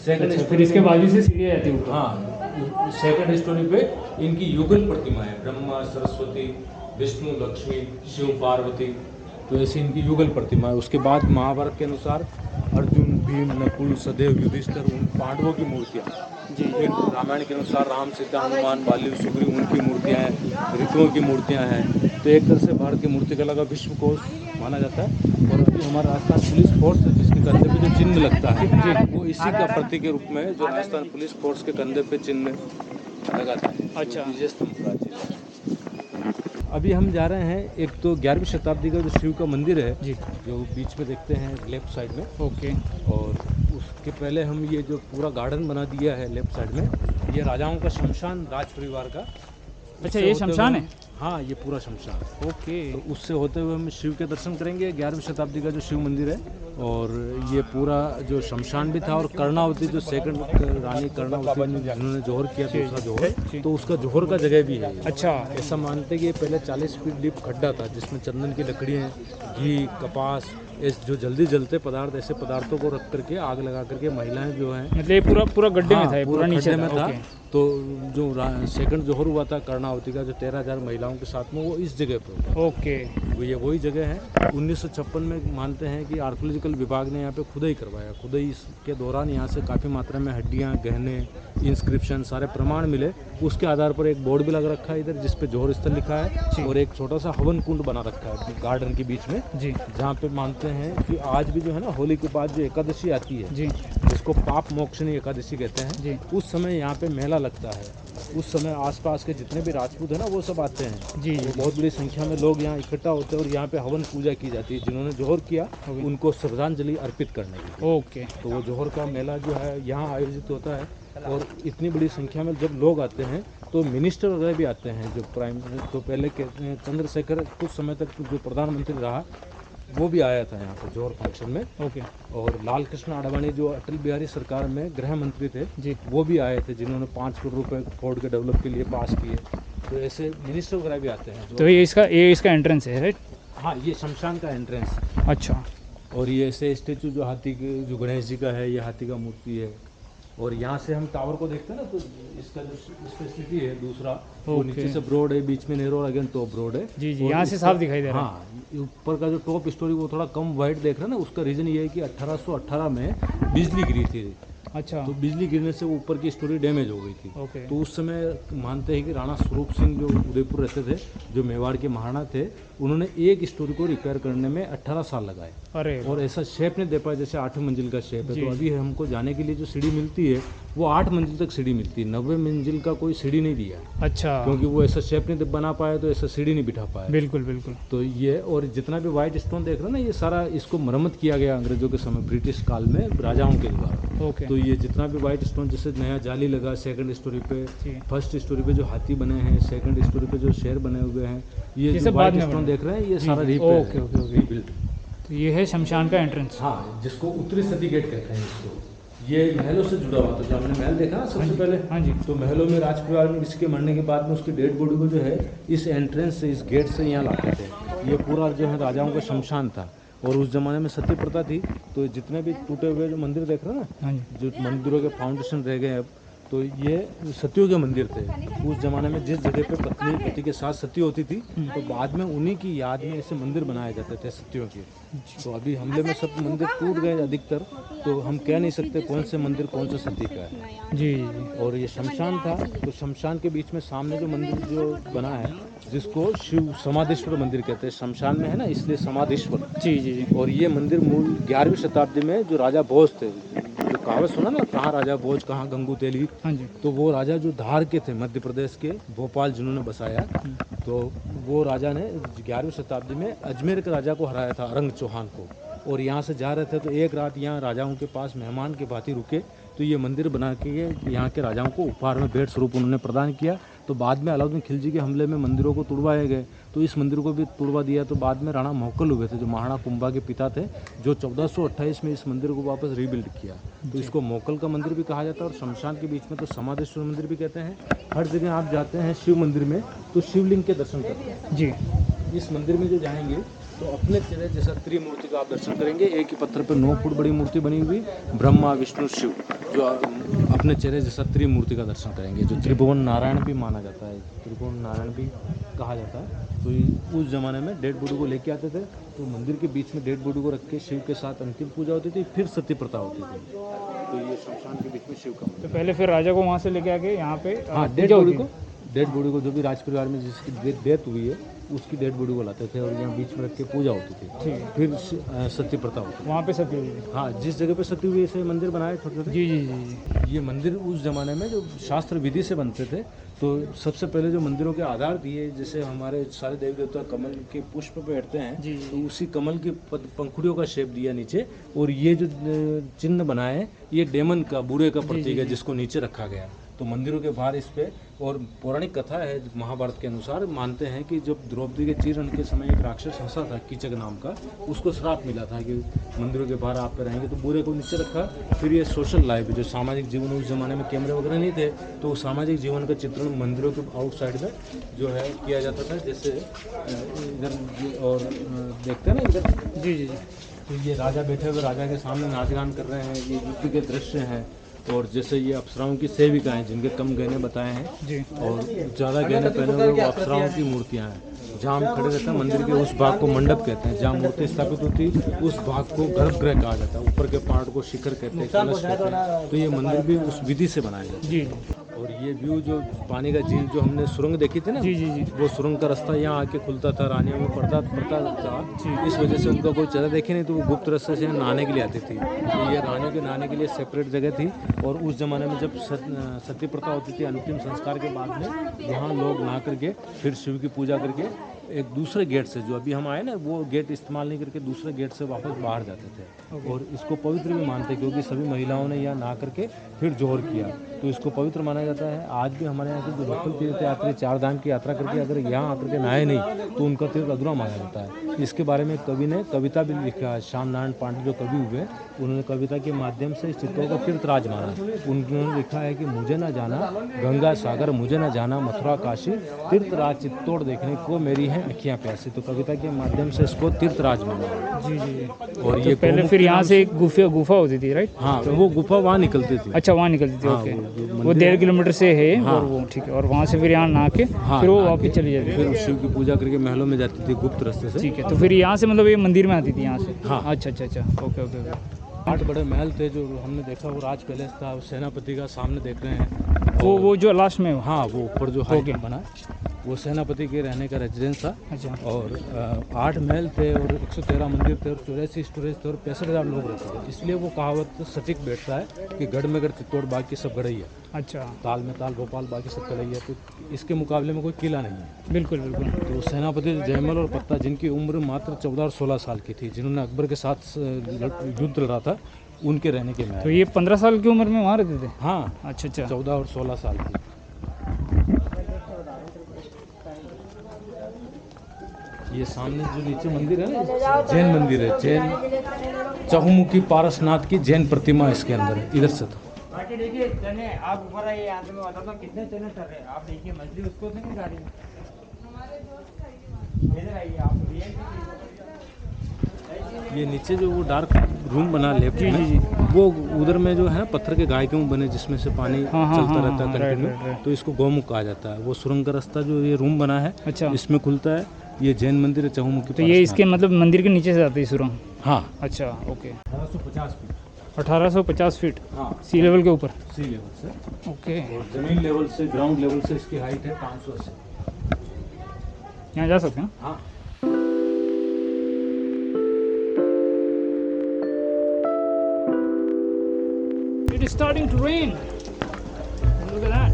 सेकंड, फिर इसके बाजू से सीढ़ी आती है ऊपर। हाँ, सेकंड स्टोरी पे इनकी युगल प्रतिमा है, ब्रह्मा, सरस्वती, विष्णु, लक्ष्मी, शिव, पार्वती। तो ऐसी इनकी युगल प्रतिमा है। उसके बाद महाभारत के अनुसार अर्जुन, भीम, नकुल, सहदेव, युधिष्ठिर, उन पांडवों की मूर्तियाँ जी। फिर रामायण के अनुसार राम, सीता, हनुमान, बाली, सुग्रीव, उनकी मूर्तियाँ हैं, ऋतुओं की मूर्तियाँ हैं। तो एक तरह से भारत की मूर्ति कला का विश्व कोश माना जाता है। और अभी हमारा राजस्थान पुलिस फोर्स है, जिसके कंधे पे जो चिन्ह लगता है जी, वो इसी का प्रतीक के रूप में जो राजस्थान पुलिस फोर्स के कंधे पे चिन्ह लगाता है। अच्छा, विजय स्तंभ प्राचीन। अभी हम जा रहे हैं, एक तो 11वीं शताब्दी का जो शिव का मंदिर है जी, जो बीच में देखते हैं लेफ्ट साइड में, ओके। और उसके पहले हम ये जो पूरा गार्डन बना दिया है लेफ्ट साइड में, ये राजाओं का शमशान, राज परिवार का अच्छा, ये शमशान है? हाँ, ये पूरा शमशान। ओके। तो उससे होते हुए हम शिव के दर्शन करेंगे। 11वीं शताब्दी का जो शिव मंदिर है, और ये पूरा जो शमशान भी था, और कर्णावती जो सेकंड रानी कर्णावती ने जिन्होंने जोहर किया, दूसरा जोहर, तो उसका जोहर का जगह भी है ये। अच्छा। ऐसा मानते हैं कि ये पहले 40 फीट डीप खड्डा था, जिसमें चंदन की लकड़ियाँ, घी, कपास, जो जल्दी जलते पदार्थ, ऐसे पदार्थों को रख करके आग लगा करके महिलाएं जो हैं, मतलब ये पूरा पूरा गड्ढे में था, ये पूरा पूरा नीचे खड्डे में था। ओके। तो जो सेकंड जोहर हुआ था कर्णावती का, जो 13,000 महिलाओं के साथ में, वो इस जगह पे हुआ। ओके। ये वही जगह है। 1956 में मानते हैं कि आर्कोलॉजिकल विभाग ने यहाँ पे खुदाई करवाया। खुदाई के दौरान यहाँ से काफ़ी मात्रा में हड्डियाँ, गहने, इंस्क्रिप्शन, सारे प्रमाण मिले। उसके आधार पर एक बोर्ड भी लग रखा है इधर, जिस पे जोहर स्थल लिखा है, और एक छोटा सा हवन कुंड बना रखा है गार्डन के बीच में जी। जहाँ पे मानते हैं कि आज भी जो है ना, होली के बाद जो एकादशी आती है, जी। जिसको पाप मोक्षणी एकादशी कहते हैं जी। उस समय यहाँ पे मेला लगता है। उस समय आसपास के जितने भी राजपूत हैं ना, वो सब आते हैं। जी। वो बहुत बड़ी संख्या में लोग यहाँ इकट्ठा होते हैं, और यहाँ पे हवन पूजा की जाती है। जिन्होंने जोहर किया उनको श्रद्धांजलि अर्पित करने के लिए। ओके। तो वो जोहर का मेला जो है यहाँ आयोजित होता है, और इतनी बड़ी संख्या में जब लोग आते हैं तो मिनिस्टर वगैरह भी आते हैं। जो प्राइम, तो पहले के चंद्रशेखर कुछ समय तक जो प्रधानमंत्री रहा, वो भी आया था यहाँ पे जोहर फंक्शन में। ओके। और लाल कृष्ण आडवाणी जो अटल बिहारी सरकार में गृह मंत्री थे जी। वो भी आए थे, जिन्होंने 5 करोड़ रुपए फोर्ड के डेवलप के लिए पास किए। तो ऐसे मिनिस्टर वगैरह भी आते हैं। तो ये इसका एंट्रेंस है, राइट? हाँ, ये शमशान का एंट्रेंस। अच्छा। और ये ऐसे स्टेचू जो हाथी के, जो गणेश जी का है, ये हाथी का मूर्ति है। और यहाँ से हम टावर को देखते हैं ना, तो इसका जो स्पेशलिटी है दूसरा, वो नीचे से ब्रॉड है, बीच में नेरो, अगेन टॉप ब्रॉड है। जी जी, यहाँ से साफ दिखाई दे रहा है। हाँ, ऊपर का जो टॉप स्टोरी वो थोड़ा कम वाइड देख रहे हैं ना, उसका रीज़न ये है कि 1818 में बिजली गिरी थी। अच्छा। तो बिजली गिरने से वो ऊपर की स्टोरी डैमेज हो गई थी। ओके। तो उस समय मानते हैं कि राणा स्वरूप सिंह जो उदयपुर रहते थे, जो मेवाड़ के महाराणा थे, उन्होंने एक स्टोरी को रिपेयर करने में 18 साल लगाए। अरे। और ऐसा शेप नहीं दे पाया, जैसे 8वीं मंजिल का शेप है। तो अभी हमको जाने के लिए जो सीढ़ी मिलती है वो 8 मंजिल तक सीढ़ी मिलती है, 90 मंजिल का कोई सीढ़ी नहीं दिया। अच्छा। क्योंकि वो ऐसा शेप नहीं बना पाया, तो ऐसा सीढ़ी नहीं बिठा पाया। बिल्कुल बिल्कुल। तो ये, और जितना भी व्हाइट स्टोन देख रहे हो ना, ये सारा इसको मरम्मत किया गया अंग्रेजों के समय, ब्रिटिश काल में राजाओं के द्वारा। ओके। तो ये जितना भी व्हाइट स्टोन, जैसे नया जाली लगा सेकंड स्टोरी पे, फर्स्ट स्टोरी पे जो हाथी बने हैं, सेकंड स्टोरी पे जो शेर बने हुए हैं, ये जो व्हाइट स्टोन देख रहे हैं, ये सारा रिबिल्ड। तो ये है शमशान का एंट्रेंस। हाँ, जिसको उत्तरी सती गेट कहते हैं इसको। ये महलों से जुड़ा हुआ था। जो हमने महल देखा ना सबसे पहले, हाँ जी। तो महलों में राज परिवार में किसी के मरने के बाद में उसकी डेड बॉडी को जो है इस एंट्रेंस से, इस गेट से यहाँ लाते थे। ये पूरा जो है राजाओं का शमशान था। और उस ज़माने में सती प्रथा थी। तो जितने भी टूटे हुए जो मंदिर देख रहे हैं ना, जो मंदिरों के फाउंडेशन रह गए अब, तो ये सतियों के मंदिर थे। उस ज़माने में जिस जगह पे पत्नी पति के साथ सती होती थी, तो बाद में उन्हीं की याद में ऐसे मंदिर बनाए जाते थे सतियों के। तो अभी हमले में सब मंदिर टूट गए अधिकतर, तो हम कह नहीं सकते कौन से मंदिर कौन से सती का है। जी। और ये शमशान था। तो शमशान के बीच में सामने जो मंदिर जो बना है, जिसको शिव समाधीश्वर मंदिर कहते हैं, शमशान में है ना, इसलिए समाधीश्वर। जी जी जी। और ये मंदिर मूल 11वीं शताब्दी में जो राजा भोज थे, जो कहावत सुना ना, कहाँ राजा भोज कहाँ गंगू तेली, हाँ जी। तो वो राजा जो धार के थे, मध्य प्रदेश के, भोपाल जिन्होंने बसाया, तो वो राजा ने 11वीं शताब्दी में अजमेर के राजा को हराया था, औरंग चौहान को। और यहाँ से जा रहे थे तो एक रात यहाँ राजाओं के पास मेहमान के भांति रुके। तो ये मंदिर बना के यहाँ के राजाओं को उपहार में भेंट स्वरूप उन्होंने प्रदान किया। तो बाद में अलाउद्दीन खिलजी के हमले में मंदिरों को तुड़वाए गए, तो इस मंदिर को भी तुड़वा दिया। तो बाद में राणा मोहक्कल हुए थे, जो महाराणा कुंभा के पिता थे, जो 1428 में इस मंदिर को वापस रीबिल्ड किया। तो इसको मोहक्कल का मंदिर भी कहा जाता है। और शमशान के बीच में तो समाधेश्वर मंदिर भी कहते हैं। हर जगह आप जाते हैं शिव मंदिर में तो शिवलिंग के दर्शन करते हैं। जी। इस मंदिर में जो जाएंगे तो अपने चेहरे जैसा त्रिमूर्ति का आप दर्शन करेंगे। एक ही पत्थर पर 9 फुट बड़ी मूर्ति बनी हुई, ब्रह्मा विष्णु शिव, जो अपने चेहरे जैसा त्रिमूर्ति का दर्शन करेंगे, जो त्रिभुवन नारायण भी माना जाता है, त्रिभुवन नारायण भी कहा जाता है। तो उस ज़माने में डेड बॉडी को लेके आते थे, तो मंदिर के बीच में डेड बॉडी को रख के शिव के साथ अंतिम पूजा होती थी, फिर सती प्रथा होती थी। तो ये शमशान के बीच में शिव का। तो पहले फिर राजा को वहाँ से लेके आके यहाँ पे हाँ, डेड बॉडी को जो भी राज परिवार में जिसकी डेथ हुई है उसकी डेड बॉडी को लाते थे, और यहाँ बीच में रख के पूजा होती थी। फिर सती प्रथा होती थी। वहाँ पे सती हुई थी। हाँ, जिस जगह पे सती हुई ऐसे मंदिर बनाए छोटे छोटे। जी जी जी। ये मंदिर उस जमाने में जो शास्त्र विधि से बनते थे, तो सबसे पहले जो मंदिरों के आधार दिए, जैसे हमारे सारे देवी देवता कमल के पुष्प पे बैठते हैं, तो उसी कमल की पंखुड़ियों का शेप दिया नीचे। और ये जो चिन्ह बनाए, ये डेमन का, बुरे का प्रतीक है, जिसको नीचे रखा गया। तो मंदिरों के बाहर इस पे, और पौराणिक कथा है महाभारत के अनुसार, मानते हैं कि जब द्रौपदी के चीरहरण के समय एक राक्षस हंसा था कीचक नाम का, उसको श्राप मिला था कि मंदिरों के बाहर आप पे रहेंगे, तो बुरे को नीचे रखा। फिर ये सोशल लाइफ जो सामाजिक जीवन, उस ज़माने में कैमरे वगैरह नहीं थे, तो सामाजिक जीवन का चित्रण मंदिरों के आउटसाइड में जो है किया जाता था। जैसे इधर और देखते हैं ना इधर, जी जी जी। तो ये राजा बैठे हुए राजा के सामने नाच गान कर रहे हैं, ये युद्ध के दृश्य हैं। और जैसे ये अप्सराओं की सेविकाएं जिनके कम गहने बताए हैं जी। और ज़्यादा गहने पहने हुए वो अप्सराओं की मूर्तियां हैं। जहाँ हम खड़े रहते हैं मंदिर के उस भाग को मंडप कहते हैं, जहाँ मूर्ति स्थापित होती उस भाग को गर्भगृह कहा जाता है। ऊपर के पार्ट को शिखर कहते हैं, कलश कहते हैं। तो ये मंदिर भी उस विधि से बनाया जाता है। जी। और ये व्यू जो पानी का झील जो हमने सुरंग देखी थी ना, जी जी जी। वो सुरंग का रास्ता यहाँ आके खुलता था, रानियों में पड़ता था। इस वजह से उनका कोई चेहरा देखे नहीं, तो वो गुप्त रास्ते से नहाने के लिए आती थी। तो ये रानियों के नहाने के लिए सेपरेट जगह थी। और उस ज़माने में जब सती प्रथा होती थी, अंतिम संस्कार के बाद में वहाँ लोग नहा करके फिर शिव की पूजा करके एक दूसरे गेट से, जो अभी हम आए ना, वो गेट इस्तेमाल नहीं करके दूसरे गेट से वापस बाहर जाते थे। और इसको पवित्र भी मानते, क्योंकि सभी महिलाओं ने यहाँ नहा करके फिर जोहर किया, तो इसको पवित्र माना जाता है। आज भी हमारे यहाँ के जो लोकल तीर्थ यात्री 4 धाम की यात्रा करके अगर यहाँ आकर के नहाए नहीं, तो उनका तीर्थ अधूरा माना जाता है। इसके बारे में कवि ने कविता भी लिखा है। श्याम नारायण पांडे जो कवि हुए, उन्होंने कविता के माध्यम से इस चित्तौड़ को तीर्थराज माना। उन्होंने लिखा है कि मुझे न जाना गंगा सागर, मुझे न जाना मथुरा काशी, तीर्थराज चित्तौड़ देखने को मेरी है अखियाँ प्यासी। तो कविता के माध्यम से इसको तीर्थराज माना। जी जी। और तो ये पहले फिर यहाँ से एक गुफा होती थी, राइट? हाँ, वो गुफा वहाँ निकलती थी। अच्छा, वहाँ निकलती थी। हाँ, ओके। वो वो 1.5 किलोमीटर से है। हाँ। और वो ठीक है। और वहाँ से फिर यहाँ नहा के फिर वो वापस चली जाती है। फिर शिव की पूजा करके महलों में जाती थी गुप्त रास्ते से। ठीक है। तो फिर यहाँ से मतलब ये मंदिर में आती थी यहाँ से? हाँ। अच्छा अच्छा अच्छा। Okay okay okay. 8 बड़े महल थे जो हमने देखा, वो राज पैलेस था। वो सेनापति का सामने देख रहे हैं, वो जो लास्ट में? हाँ, वो ऊपर जो हाइट बना वो सेनापति के रहने का रेजिडेंस था। अच्छा। और 8 महल थे और 113 मंदिर थे और 84 स्टोरेज थे और 65,000 लोग रहते थे। इसलिए वो कहावत सटीक बैठता है कि गढ़ में गढ़ चित्तौड़ बाकी सब गढ़ ही है। अच्छा। ताल में ताल भोपाल बाकी सब गढ़ ही है। तो इसके मुकाबले में कोई किला नहीं है। बिल्कुल बिल्कुल। तो सेनापति जयमल और पत्ता, जिनकी उम्र मात्र 14 और 16 साल की थी, जिन्होंने अकबर के साथ युद्ध लड़ा था, उनके रहने के महल। तो ये 15 साल की उम्र में वहाँ रहते थे? हाँ। अच्छा अच्छा। 14 और 16 साल की। ये सामने जो नीचे मंदिर है ना, जैन मंदिर है। जैन चहुमुखी पारसनाथ की जैन प्रतिमा इसके अंदर है। इधर से तो बाकी देखिए चने, आप ऊपर आइए, यहाँ से मैं बताता हूँ कितने चने चल रहे हैं। आप देखिए मछली उसको नहीं गाड़ी में, इधर आइए आप। ये नीचे जो वो डार्क रूम बना लेफ्ट में, वो उधर में जो है ना पत्थर के गाय के मुंह बने, जिसमें से पानी चलता रहता है कंटिन्यू। तो इसको गौमुख कहा जाता है। वो सुरंग का रास्ता जो ये रूम बना है, अच्छा, इसमें खुलता है। ये जैन मंदिर है चहुमुखी। तो ये इसके मतलब मंदिर के नीचे से आती है सुरंग? हाँ। अच्छा ओके। 1850 फीट। 1850 फीट? हाँ, सी लेवल के ऊपर? सी लेवल से। ओके। और जमीन लेवल से, ग्राउंड लेवल से इसकी हाइट है 580। यहाँ जा सकते हैं? हाँ। It is starting to rain. Look at that.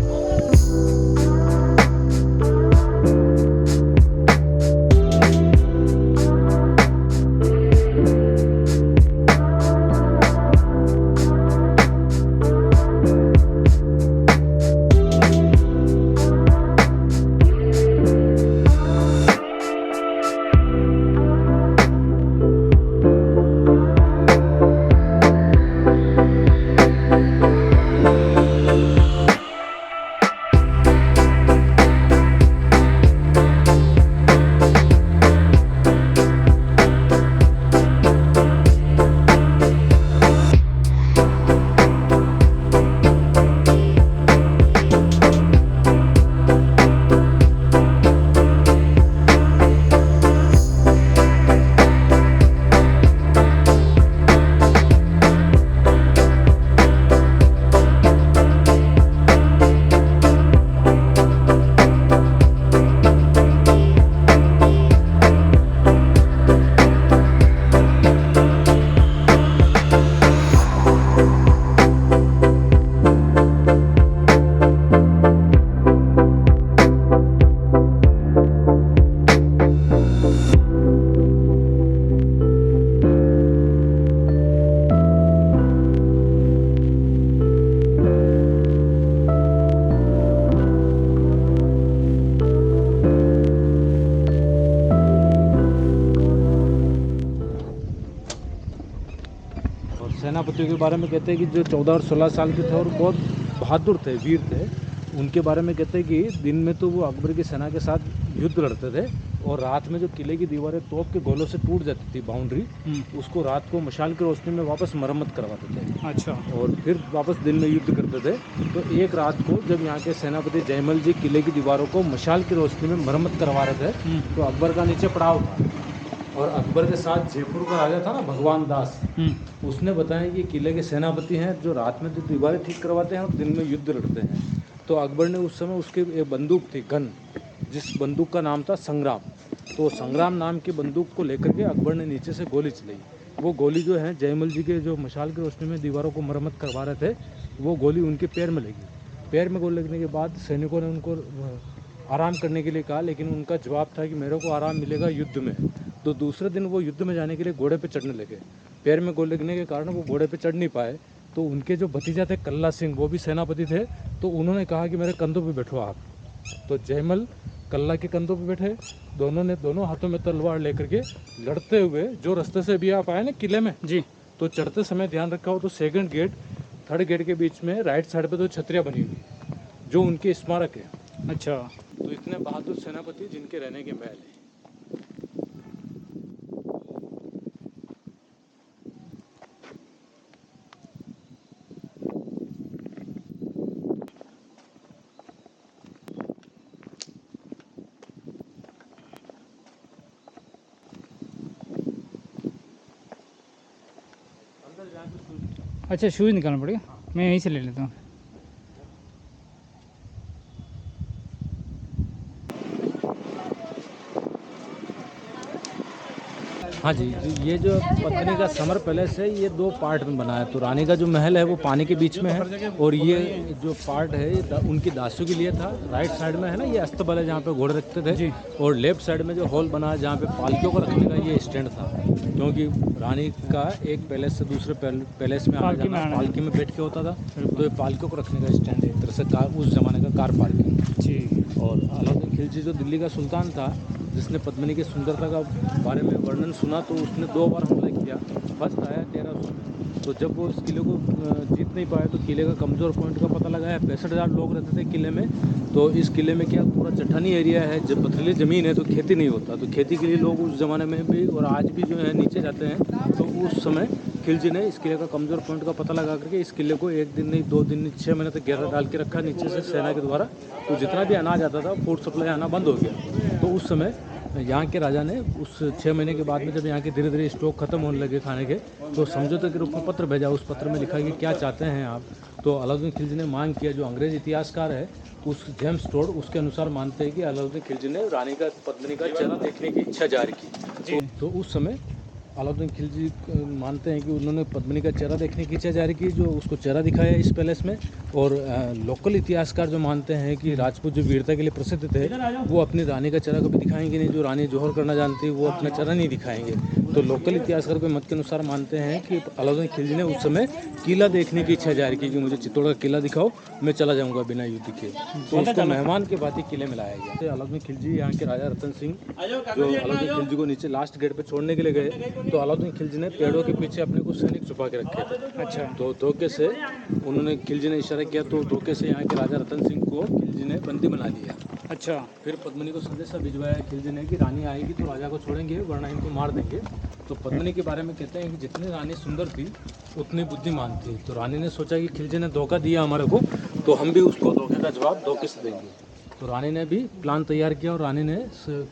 सेनापतियों के बारे में कहते हैं कि जो 14 और 16 साल के थे और बहुत बहादुर थे, वीर थे, उनके बारे में कहते हैं कि दिन में तो वो अकबर की सेना के साथ युद्ध लड़ते थे और रात में जो किले की दीवारें तोप के गोलों से टूट जाती थी बाउंड्री, उसको रात को मशाल की रोशनी में वापस मरम्मत करवाते थे। अच्छा। और फिर वापस दिन में युद्ध करते थे। तो एक रात को जब यहाँ के सेनापति जयमल जी किले की दीवारों को मशाल की रोशनी में मरम्मत करवा रहे थे तो अकबर का नीचे पड़ाव था और अकबर के साथ जयपुर का राजा था ना भगवान दास, उसने बताया कि किले के सेनापति हैं जो रात में तो दीवारें ठीक करवाते हैं और दिन में युद्ध लड़ते हैं। तो अकबर ने उस समय उसकी एक बंदूक थी गन, जिस बंदूक का नाम था संग्राम। तो संग्राम नाम की बंदूक को लेकर के अकबर ने नीचे से गोली चलाई। वो गोली जो है जयमल जी के जो मशाल की रोशनी में दीवारों को मरम्मत करवा रहे थे, वो गोली उनके पैर में लगी। पैर में गोली लगने के बाद सैनिकों ने उनको आराम करने के लिए कहा, लेकिन उनका जवाब था कि मेरे को आराम मिलेगा युद्ध में। तो दूसरे दिन वो युद्ध में जाने के लिए घोड़े पे चढ़ने लगे। पैर में गोली लगने के कारण वो घोड़े पे चढ़ नहीं पाए। तो उनके जो भतीजा थे कल्ला सिंह, वो भी सेनापति थे, तो उन्होंने कहा कि मेरे कंधों पे बैठो आप। तो जयमल कल्ला के कंधों पे बैठे, दोनों ने दोनों हाथों में तलवार लेकर के लड़ते हुए जो रास्ते से भी आप आए ना किले में जी, तो चढ़ते समय ध्यान रखा हो तो सेकंड गेट थर्ड गेट के बीच में राइट साइड पे तो छतरियाँ बनी हुई जो उनके स्मारक है। अच्छा। तो इतने बहादुर सेनापति जिनके रहने के महल है। अच्छा, शूज़ निकालना पड़ेगा, मैं यहीं से ले लेता हूँ। हाँ जी, ये जो पत्नी का समर पैलेस है ये 2 पार्ट में बना है। तो रानी का जो महल है वो पानी के बीच में है और ये जो पार्ट है ये उनकी दासियों के लिए था। राइट साइड में है ना ये अस्तबल है जहाँ पे घोड़े रखते थे जी, और लेफ्ट साइड में जो हॉल बना है जहाँ पे पालकियों को रखने का ये स्टैंड था, क्योंकि रानी का एक पैलेस से दूसरे पैलेस में आना जाना पालकी में बैठ के होता था। तो ये पालकियों को रखने का स्टैंड है, एक तरह से कार, उस ज़माने का कार पार्किंग जी। और अलाउद्दीन खिलजी जो दिल्ली का सुल्तान था, जिसने पद्मिनी की सुंदरता का बारे में वर्णन सुना, तो उसने 2 बार हमला किया। फर्स्ट आया 1300 में। तो जब वो इस किले को जीत नहीं पाए तो किले का कमज़ोर पॉइंट का पता लगाया। 65,000 लोग रहते थे किले में। तो इस किले में क्या पूरा चट्टानी एरिया है, जब पथरीली ज़मीन है तो खेती नहीं होता। तो खेती के लिए लोग उस ज़माने में भी और आज भी जो है नीचे जाते हैं। तो उस समय खिलजी ने इस किले का कमज़ोर पॉइंट का पता लगा करके इस किले को 1 दिन नहीं 2 दिन नहीं 6 महीने तक घेरा डाल के रखा नीचे से सेना के द्वारा। तो जितना भी अनाज आता था फूड सप्लाई आना बंद हो गया। तो उस समय यहाँ के राजा ने उस 6 महीने के बाद में जब यहाँ के धीरे धीरे स्टॉक खत्म होने लगे खाने के, तो समझौते के रूप में पत्र भेजा। उस पत्र में लिखा कि क्या चाहते हैं आप। तो अलाउद्दीन खिलजी ने मांग किया, जो अंग्रेज़ इतिहासकार है उस जेम्स टोड उसके अनुसार मानते हैं कि अलाउद्दीन खिलजी ने रानी का पद्मिनी का चेहरा देखने की इच्छा जाहिर की। तो उस समय अलाउद्दीन खिलजी मानते हैं कि उन्होंने पद्मिनी का चेहरा देखने की इच्छा जाहिर की, जो उसको चेहरा दिखाया इस पैलेस में। और लोकल इतिहासकार जो मानते हैं कि राजपूत जो वीरता के लिए प्रसिद्ध थे, वो अपनी रानी का चेहरा कभी दिखाएंगे नहीं। जो रानी जौहर करना जानती है वो अपना चेहरा नहीं दिखाएंगे। तो लोकल इतिहासकार के मत के अनुसार मानते हैं कि अलाउद्दीन खिलजी ने उस समय किला देखने की इच्छा जाहिर की कि मुझे चित्तौड़ का किला दिखाओ, मैं चला जाऊँगा बिना युद्ध के। तो उसको मेहमान के भांति किले में लाया गया। तो अलाउद्दीन खिलजी यहाँ के राजा रतन सिंह जो अलाउद्दीन खिलजी को नीचे लास्ट गेट पर छोड़ने के लिए गए, तो अलाउद्दीन खिलजी ने पेड़ों के पीछे अपने को सैनिक छुपा के रखे थे। अच्छा। तो धोखे से उन्होंने खिलजी ने इशारा किया, तो धोखे से यहाँ के राजा रतन सिंह को खिलजी ने बंदी बना लिया। अच्छा। फिर पद्मिनी को संदेशा भिजवाया खिलजी ने कि रानी आएगी तो राजा को छोड़ेंगे वरना इनको मार देंगे। तो पद्मिनी के बारे में कहते हैं कि जितनी रानी सुंदर थी उतनी बुद्धिमान थी। तो रानी ने सोचा कि खिलजी ने धोखा दिया हमारे को, तो हम भी उसको धोखे का जवाब धोखे से देंगे। तो रानी ने भी प्लान तैयार किया और रानी ने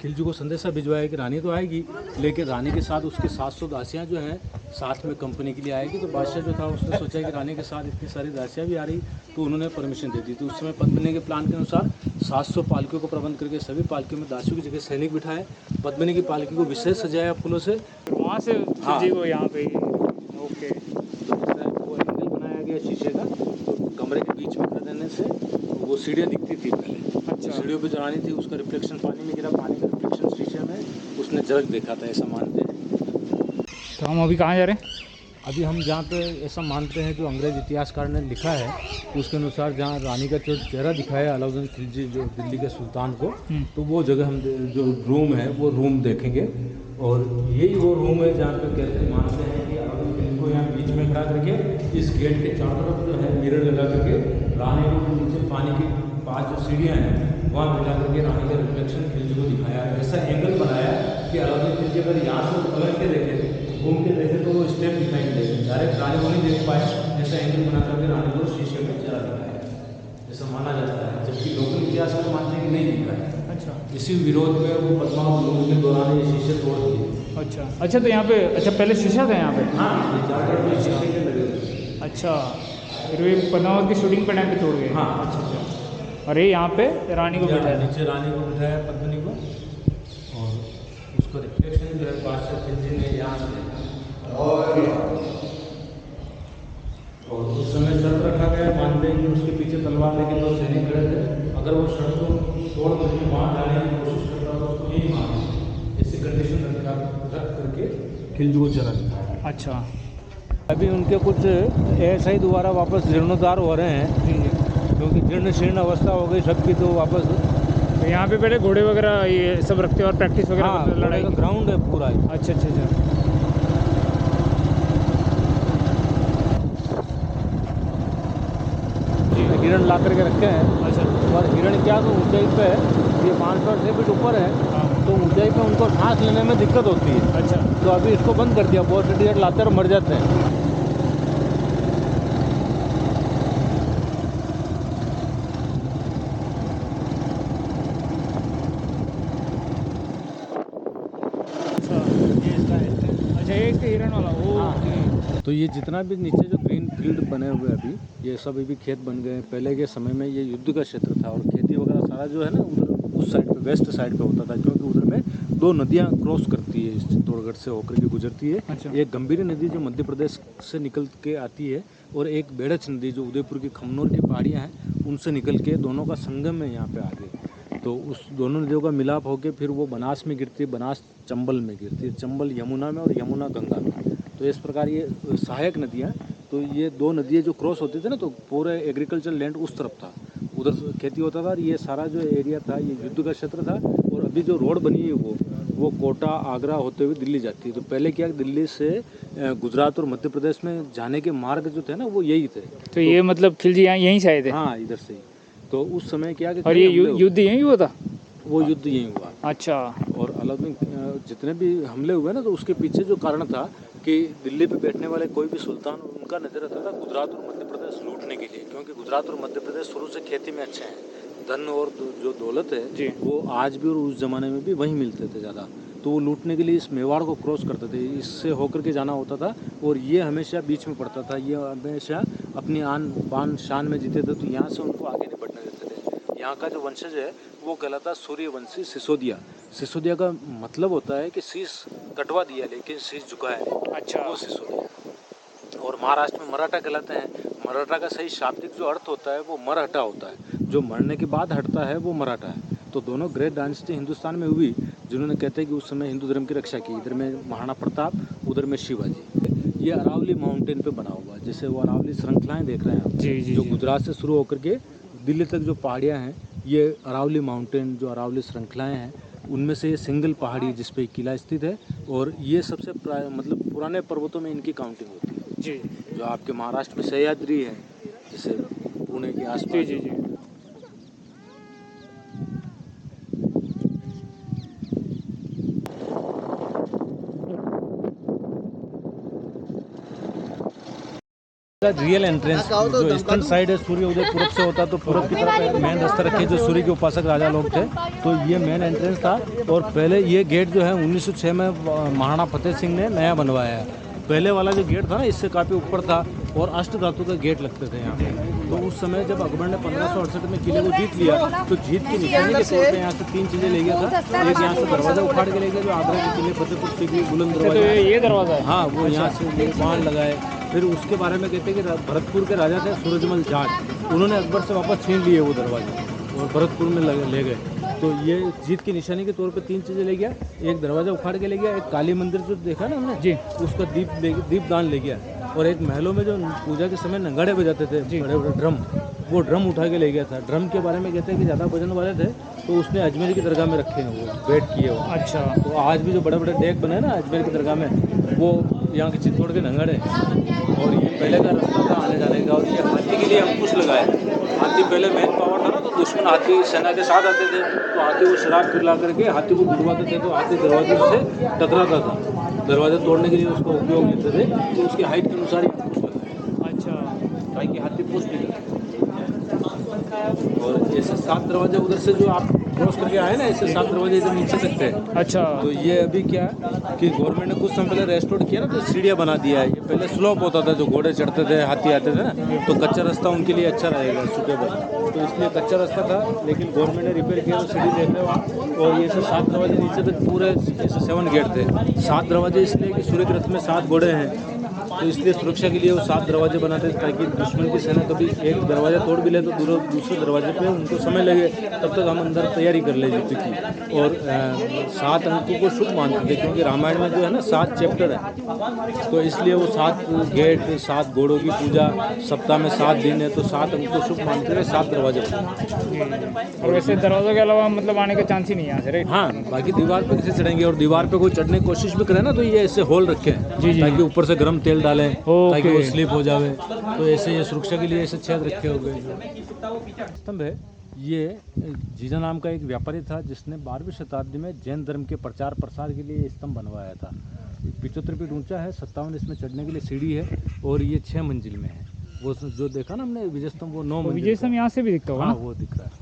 खिलजी को संदेशा भिजवाया कि रानी तो आएगी, लेकिन रानी के साथ उसके 700 दासियाँ जो हैं साथ में कंपनी के लिए आएगी। तो बादशाह जो था उसने सोचा कि रानी के साथ इतनी सारी दासियाँ भी आ रही, तो उन्होंने परमिशन दे दी। तो उस समय पद्मिनी के प्लान के अनुसार 700 पालकियों को प्रबंध करके सभी पालकियों में दासियों की जगह सैनिक बिठाए। पद्मिनी की पालकी को विशेष सजाया फूलों से, वहाँ से खिलजी को यहाँ पे। ओके। तो वो एंगल बनाया गया शीशे का, तो कमरे के बीच में खड़े रहने से वो सीढ़ियाँ दिखती थी पहले। अच्छा। सीढ़ियों पे जो रानी थी उसका रिफ्लेक्शन पानी में गिरा, पानी का रिफ्लेक्शन शीशे में उसने झलक देखा था, ऐसा मानते हैं। तो हम अभी कहाँ जा रहे हैं? अभी हम जहाँ पे ऐसा मानते हैं जो अंग्रेज़ इतिहासकार ने लिखा है उसके अनुसार, जहाँ रानी का जो चेहरा दिखाया अलाउद्दीन खिलजी जो दिल्ली के सुल्तान को, तो वो जगह हम जो रूम है वो रूम देखेंगे। और यही वो रूम है जहाँ पे कहते मानते हैं कि अलाउद्दीन खिलजी को को यहाँ बीच में खड़ा करके इस गेट के चारों तरफ जो है मिरर लगा करके रानी को नीचे पानी की 5 जो सीढ़ियाँ हैं वहाँ बिठा करके रानी का रिफ्लेक्शन खिलजी को दिखाया। ऐसा एंगल बनाया कि अलाउद्दीन खिलजी अगर यहाँ से पलट के देखे, घूम के देखे तो वो स्टेप दिखाई नहीं देगा, डायरेक्ट रानी को नहीं देख पाए। ऐसा एंगल बना करके रानी को शीशे में चेहरा दिखाया, ऐसा माना जाता है, जबकि लोकल इतिहास में मानते हैं कि नहीं दिखाया। अच्छा इसी विरोध में वो पद्मावत लूट के दौरान ये शीशे तोड़ दिए। अच्छा तो यहाँ पे अच्छा पहले शीशा था यहाँ पे? हाँ, ये चारों तरफ शीशे के लगे हुए। अच्छा फिर वे पद्मावत की शूटिंग पे टाइम पे तोड़ गए? हाँ। अच्छा और ये यहाँ पे रानी को बिठाया? नीचे रानी को बिठाया, पद्मिनी को, और उसको रिफ्लेक्शन जो है बादशाह खिलजी ने यहाँ से देखा। और उस समय शर्त रखा गया, मानते हैं कि उसके पीछे तलवार लेके 2 सैनिक खड़े थे, अगर वो शर्त को तोड़ करके वहाँ जाने की कोशिश करता तो उसको यही मारना, ऐसी कंडीशन रख करके खिलजी को चला दिखाया। अच्छा अभी उनके कुछ एएसआई दोबारा वापस जीर्णोद्धार हो रहे हैं, क्योंकि जीर्ण शीर्ण अवस्था हो गई सबकी, तो वापस तो यहाँ पे पहले घोड़े वगैरह ये सब रखते हैं और प्रैक्टिस वगैरह हाँ, करते हैं, लड़ाई का ग्राउंड है पूरा। अच्छा हिरण ला करके रखे हैं। अच्छा और हिरण क्या तो ऊंचाई पे है, ये 500 फीट ऊपर है, हाँ। तो ऊंचाई पे उनको सांस लेने में दिक्कत होती है। अच्छा तो अभी इसको बंद कर दिया, बहुत से डियर लाते और मर जाते हैं। अच्छा एक हिरण वाला वो। तो ये जितना भी नीचे जो ग्रीन फील्ड बने हुए अभी, ये सब अभी खेत बन गए हैं। पहले के समय में ये युद्ध का क्षेत्र था और खेती वगैरह सारा जो है ना उधर उस साइड पे, वेस्ट साइड पे होता था, क्योंकि उधर में 2 नदियाँ क्रॉस करती है, इस चित्तौड़गढ़ से होकर के गुजरती है। अच्छा। एक गंभीरी नदी जो मध्य प्रदेश से निकल के आती है, और एक बेड़च नदी जो उदयपुर की खमनोर की पहाड़ियाँ हैं उनसे निकल के, दोनों का संगम है यहाँ पे आगे। तो उस दोनों नदियों का मिलाप होकर फिर वो बनास में गिरती है, बनास चंबल में गिरती है, चंबल यमुना में और यमुना गंगा में। तो इस प्रकार ये सहायक नदियाँ, तो ये 2 नदियाँ जो क्रॉस होती थी ना, तो पूरे एग्रीकल्चर लैंड उस तरफ था, उधर खेती होता था। और ये सारा जो एरिया था ये युद्ध का क्षेत्र था। और अभी जो रोड बनी है वो कोटा आगरा होते हुए दिल्ली जाती है। तो पहले क्या, दिल्ली से गुजरात और मध्य प्रदेश में जाने के मार्ग जो थे ना वो यही थे। तो ये मतलब खिलजी यहाँ यहीं से आए थे? हाँ, इधर से ही। तो उस समय क्या कि और ये युद्ध यहीं हुआ था? वो युद्ध यहीं हुआ। अच्छा। और अलाउद्दीन जितने भी हमले हुए ना, तो उसके पीछे जो कारण था कि दिल्ली पे बैठने वाले कोई भी सुल्तान, उनका नजर रहता था गुजरात और मध्य प्रदेश लूटने के लिए, क्योंकि गुजरात और मध्य प्रदेश शुरू से खेती में अच्छे हैं। धन और जो दौलत है वो आज भी और उस ज़माने में भी वहीं मिलते थे ज़्यादा। तो वो लूटने के लिए इस मेवाड़ को क्रॉस करते थे, इससे होकर के जाना होता था। और ये हमेशा बीच में पड़ता था, ये हमेशा अपनी आन बान शान में जीते थे, तो यहाँ से उनको आगे नहीं बढ़ने देते थे। यहाँ का जो वंशज है वो कहलाता सूर्यवंशी सिसोदिया। सिसोदिया का मतलब होता है कि शीश कटवा दिया लेकिन शीश झुकाया नहीं। अच्छा। वो सिसोदिया। और महाराष्ट्र में मराठा कहलाते हैं। मराठा का सही शाब्दिक जो अर्थ होता है वो मरहटा होता है, जो मरने के बाद हटता है वो मराठा है। तो दोनों ग्रेट डायनेस्टी हिंदुस्तान में हुई, जिन्होंने कहते हैं कि उस समय हिंदू धर्म की रक्षा की। इधर में महाराणा प्रताप, उधर में शिवाजी। ये अरावली माउंटेन पे बना हुआ है, जैसे वो अरावली श्रृंखलाएं देख रहे हैं आप, जो गुजरात से शुरू होकर के दिल्ली तक जो पहाड़ियाँ हैं, ये अरावली माउंटेन जो अरावली श्रृंखलाएँ हैं, उनमें से ये सिंगल पहाड़ी जिस पे किला स्थित है। और ये सबसे मतलब पुराने पर्वतों में इनकी काउंटिंग होती है जी। जो आपके महाराष्ट्र में सह्याद्री है, जैसे पुणे के आसपास। जी। रियल एंट्रेंस जो ईस्टर्न साइड है, सूर्य उदय पूरब से होता, तो पूरब की तरफ मेन रास्ता रखे जो सूर्य के उपासक राजा लोग थे, तो ये मेन एंट्रेंस था। और पहले ये गेट जो है 1906 में महाराणा फतेह सिंह ने नया बनवाया है। पहले वाला जो गेट था ना, इससे काफ़ी ऊपर था और अष्ट धातु के गेट लगते थे यहाँ पे। तो उस समय जब अकबर ने 1568 में किले को जीत लिया, तो जीत की निशानी के तौर पे यहाँ से 3 चीज़ें ले गया था। एक यहाँ से दरवाज़ा उखाड़ के ले गया जो आगरा के किले फतेहपुर सीकरी बुलंद दरवाजा। ये दरवाज़ा है? हाँ, वो यहाँ से बाण लगाए। फिर उसके बारे में कहते हैं कि भरतपुर के राजा थे सूरजमल जाट, उन्होंने अकबर से वापस छीन लिए वो दरवाजे और भरतपुर में ले गए। तो ये जीत की निशानी के तौर पे 3 चीज़ें ले गया। एक दरवाज़ा उखाड़ के ले गया, एक काली मंदिर जो देखा ना हमने जी, उसका दीपदान ले गया, और एक महलों में जो पूजा के समय नगाड़े बजाते थे बड़े बड़े ड्रम, वो ड्रम उठा के ले गया था। ड्रम के बारे में कहते हैं कि ज़्यादा वजन वाले थे, तो उसने अजमेर की दरगाह में रखे हैं, वो वेट किए वो। अच्छा। तो आज भी जो बड़े बड़े डेक बने हैं ना अजमेर की दरगाह में, वो यहाँ के चित्तौड़ के नंगड़ है और ये पहले का रास्ता था आने जाने का। और ये हाथी के लिए अंकुश लगाए। हाथी पहले मैन पावर था ना, तो दुश्मन हाथी सेना के साथ आते थे तो हाथी को शराब पिला करके हाथी को गिरवाते थे, तो हाथी दरवाजे से टकराता था, दरवाजे तोड़ने के लिए उसका उपयोग लेते थे। तो उसकी हाइट के अनुसार ही अंकुश लगाए। अच्छा, ताकि हाथी पुष्ट नहीं करे। और ऐसे 7 दरवाजे उधर से जो आप क्रॉस करके आए ना, ऐसे 7 दरवाजे इधर नीचे तक थे। अच्छा, तो ये अभी क्या है कि गवर्नमेंट ने कुछ समय पहले रेस्टोर किया ना, तो सीढ़ियाँ बना दिया है। ये पहले स्लोप होता था, जो घोड़े चढ़ते थे, हाथी आते थे ना, तो कच्चा रास्ता उनके लिए अच्छा रहेगा, सुटेबल। तो इसलिए कच्चा रास्ता था, लेकिन गवर्नमेंट ने रिपेयर किया, तो सीढ़ी देते वहाँ। और ये ऐसे 7 दरवाजे नीचे तक पूरे ऐसे 7 गेट थे। 7 दरवाजे इसलिए कि सूर्य रथ में 7 घोड़े हैं, तो इसलिए सुरक्षा के लिए वो 7 दरवाजे बनाते थे, ताकि दुश्मन की सेना कभी एक दरवाजा तोड़ भी ले तो दूसरे दरवाजे पे उनको समय लगे, तब तक हम अंदर तैयारी कर ले युद्ध की। और 7 अंकों को शुभ मानते थे, क्योंकि रामायण में जो है ना 7 चैप्टर है, तो इसलिए वो 7 गेट, 7 घोड़ों की पूजा, सप्ताह में 7 दिन है, तो 7 अंक को शुभ मानते हुए 7 दरवाजे बनाते। और वैसे दरवाज़ों के अलावा मतलब आने के चांस ही नहीं है यहाँ से, राइट? हाँ, बाकी दीवार पे कैसे चढ़ेंगे, और दीवार पे कोई चढ़ने की कोशिश भी करे ना, तो ये ऐसे होल रखे हैं जी। ताकि ऊपर से गर्म तेल डालें, ओके। ताकि वो स्लिप हो जावे। तो ऐसे ये सुरक्षा के लिए ऐसे छेद रखे हो गए। स्तंभ है ये जीजा नाम का एक व्यापारी था, जिसने 12वीं शताब्दी में जैन धर्म के प्रचार प्रसार के लिए स्तंभ बनवाया था। 75 फीट ऊंचा है, 57 इसमें चढ़ने के लिए सीढ़ी है, और ये 6 मंजिल में है। वो जो देखा ना हमने विजय स्तंभ, वो 9 मंजिल विजय स्तंभ यहाँ से भी दिखता होगा हाँ, ना? वो दिख रहा है।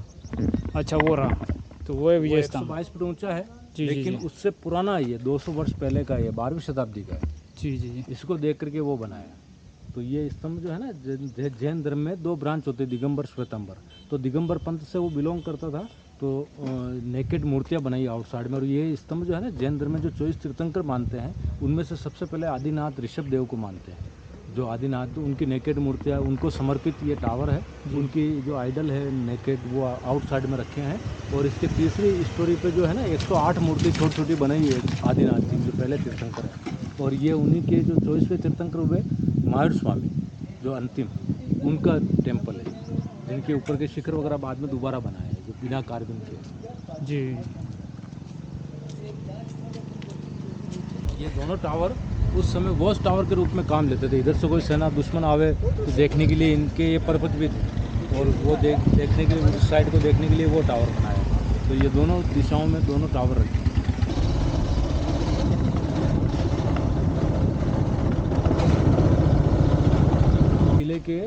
अच्छा, वो रहा, तो वो है विजय स्तंभ। 122 फीट ऊंचा है, जी, लेकिन जी। उससे पुराना है, ये 200 वर्ष पहले का है, 12वीं शताब्दी का है। जी। इसको देख करके वो बनाया। तो ये स्तंभ जो है ना, जैन धर्म में 2 ब्रांच होते हैं, दिगंबर श्वेतांबर। तो दिगंबर पंथ से वो बिलोंग करता था, तो नेकेड मूर्तियाँ बनाई आउटसाइड में। और ये स्तंभ जो है ना, जैन धर्म में जो 24 तीर्थंकर मानते हैं, उनमें से सबसे पहले आदिनाथ ऋषभ देव को मानते हैं। जो आदिनाथ, उनकी नेकेड मूर्तियाँ, उनको समर्पित ये टावर है। उनकी जो आइडल है नेकेड, वो आउटसाइड में रखे हैं। और इसके तीसरी स्टोरी पे जो है ना 108 मूर्ति छोटी छोटी बनाई हुई है आदिनाथ की, जो पहले तीर्थंकर है। और ये उन्हीं के जो 24वें तीर्थंकर हुए महावीर स्वामी, जो अंतिम, उनका टेम्पल है, जिनके ऊपर के शिखर वगैरह बाद में दोबारा बनाए हैं, जो बिना कार्बन के। जी। ये दोनों टावर उस समय वॉच टावर के रूप में काम लेते थे। इधर से कोई सेना दुश्मन आवे तो देखने के लिए इनके ये पर्पज भी थे, और वो देखने के लिए, उस साइड को देखने के लिए वो टावर बनाया। तो ये दोनों दिशाओं में दोनों टावर रखे। किले के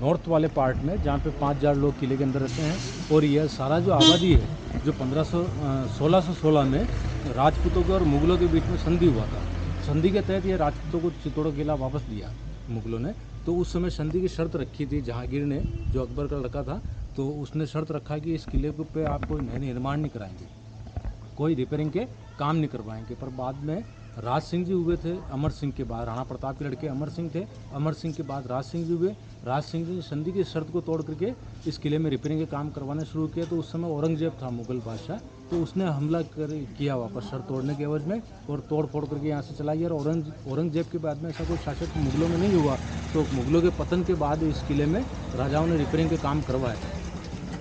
नॉर्थ वाले पार्ट में, जहाँ पे 5000 लोग किले के अंदर रहते हैं, और यह सारा जो आबादी है, जो 1616 में राजपूतों के और मुगलों के बीच में संधि हुआ था। संधि के तहत ये राजपूतों को चित्तौड़ किला वापस दिया मुगलों ने। तो उस समय संधि की शर्त रखी थी जहांगीर ने, जो अकबर का लड़का था, तो उसने शर्त रखा कि इस किले पे आप कोई नए निर्माण नहीं कराएंगे, कोई रिपेयरिंग के काम नहीं करवाएंगे। पर बाद में राज सिंह जी हुए थे, अमर सिंह के बाद राणा प्रताप के लड़के अमर सिंह थे, अमर सिंह के बाद राज सिंह जी हुए। राज सिंह जी ने संधि की शर्त को तोड़ करके इस किले में रिपेयरिंग के काम करवाने शुरू किया। तो उस समय औरंगजेब था मुगल बादशाह, तो उसने हमला किया वापस शर्त तोड़ने के एवज में, और तोड़ फोड़ करके यहाँ से चला गया। और औरंगजेब के बाद में ऐसा कोई शासक मुगलों में नहीं हुआ, तो मुगलों के पतन के बाद इस किले में राजाओं ने रिपेयरिंग के काम करवाए।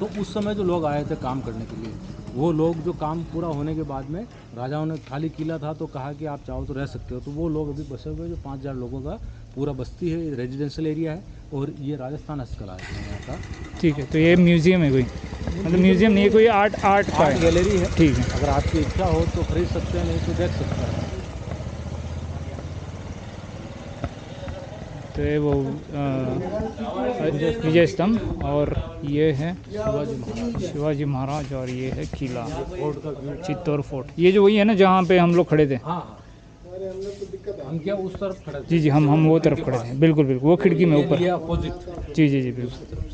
तो उस समय जो लोग आए थे काम करने के लिए, वो लोग जो काम पूरा होने के बाद में राजाओं ने, खाली किला था तो कहा कि आप चाहो तो रह सकते हो, तो वो लोग अभी बसे हुए, जो 5000 लोगों का पूरा बस्ती है, रेजिडेंशियल एरिया है। और ये राजस्थान हस्तकला है यहाँ का। ठीक है, तो ये म्यूजियम है कोई, मतलब म्यूजियम नहीं है, कोई आर्ट का है। गैलरी है। ठीक है। अगर आपकी इच्छा हो तो खरीद सकते हैं, नहीं तो देख सकते हैं। तो ये वो विजय स्तंभ, और ये है शिवाजी महाराज, और ये है किला चित्तौड़ फोर्ट। ये जो वही है ना जहाँ पे हम लोग खड़े थे? हाँ, हम क्या उस तरफ खड़े थे? जी, हम वो तरफ खड़े थे, बिल्कुल, वो खिड़की में ऊपर। अपोजिट। जी, बिल्कुल।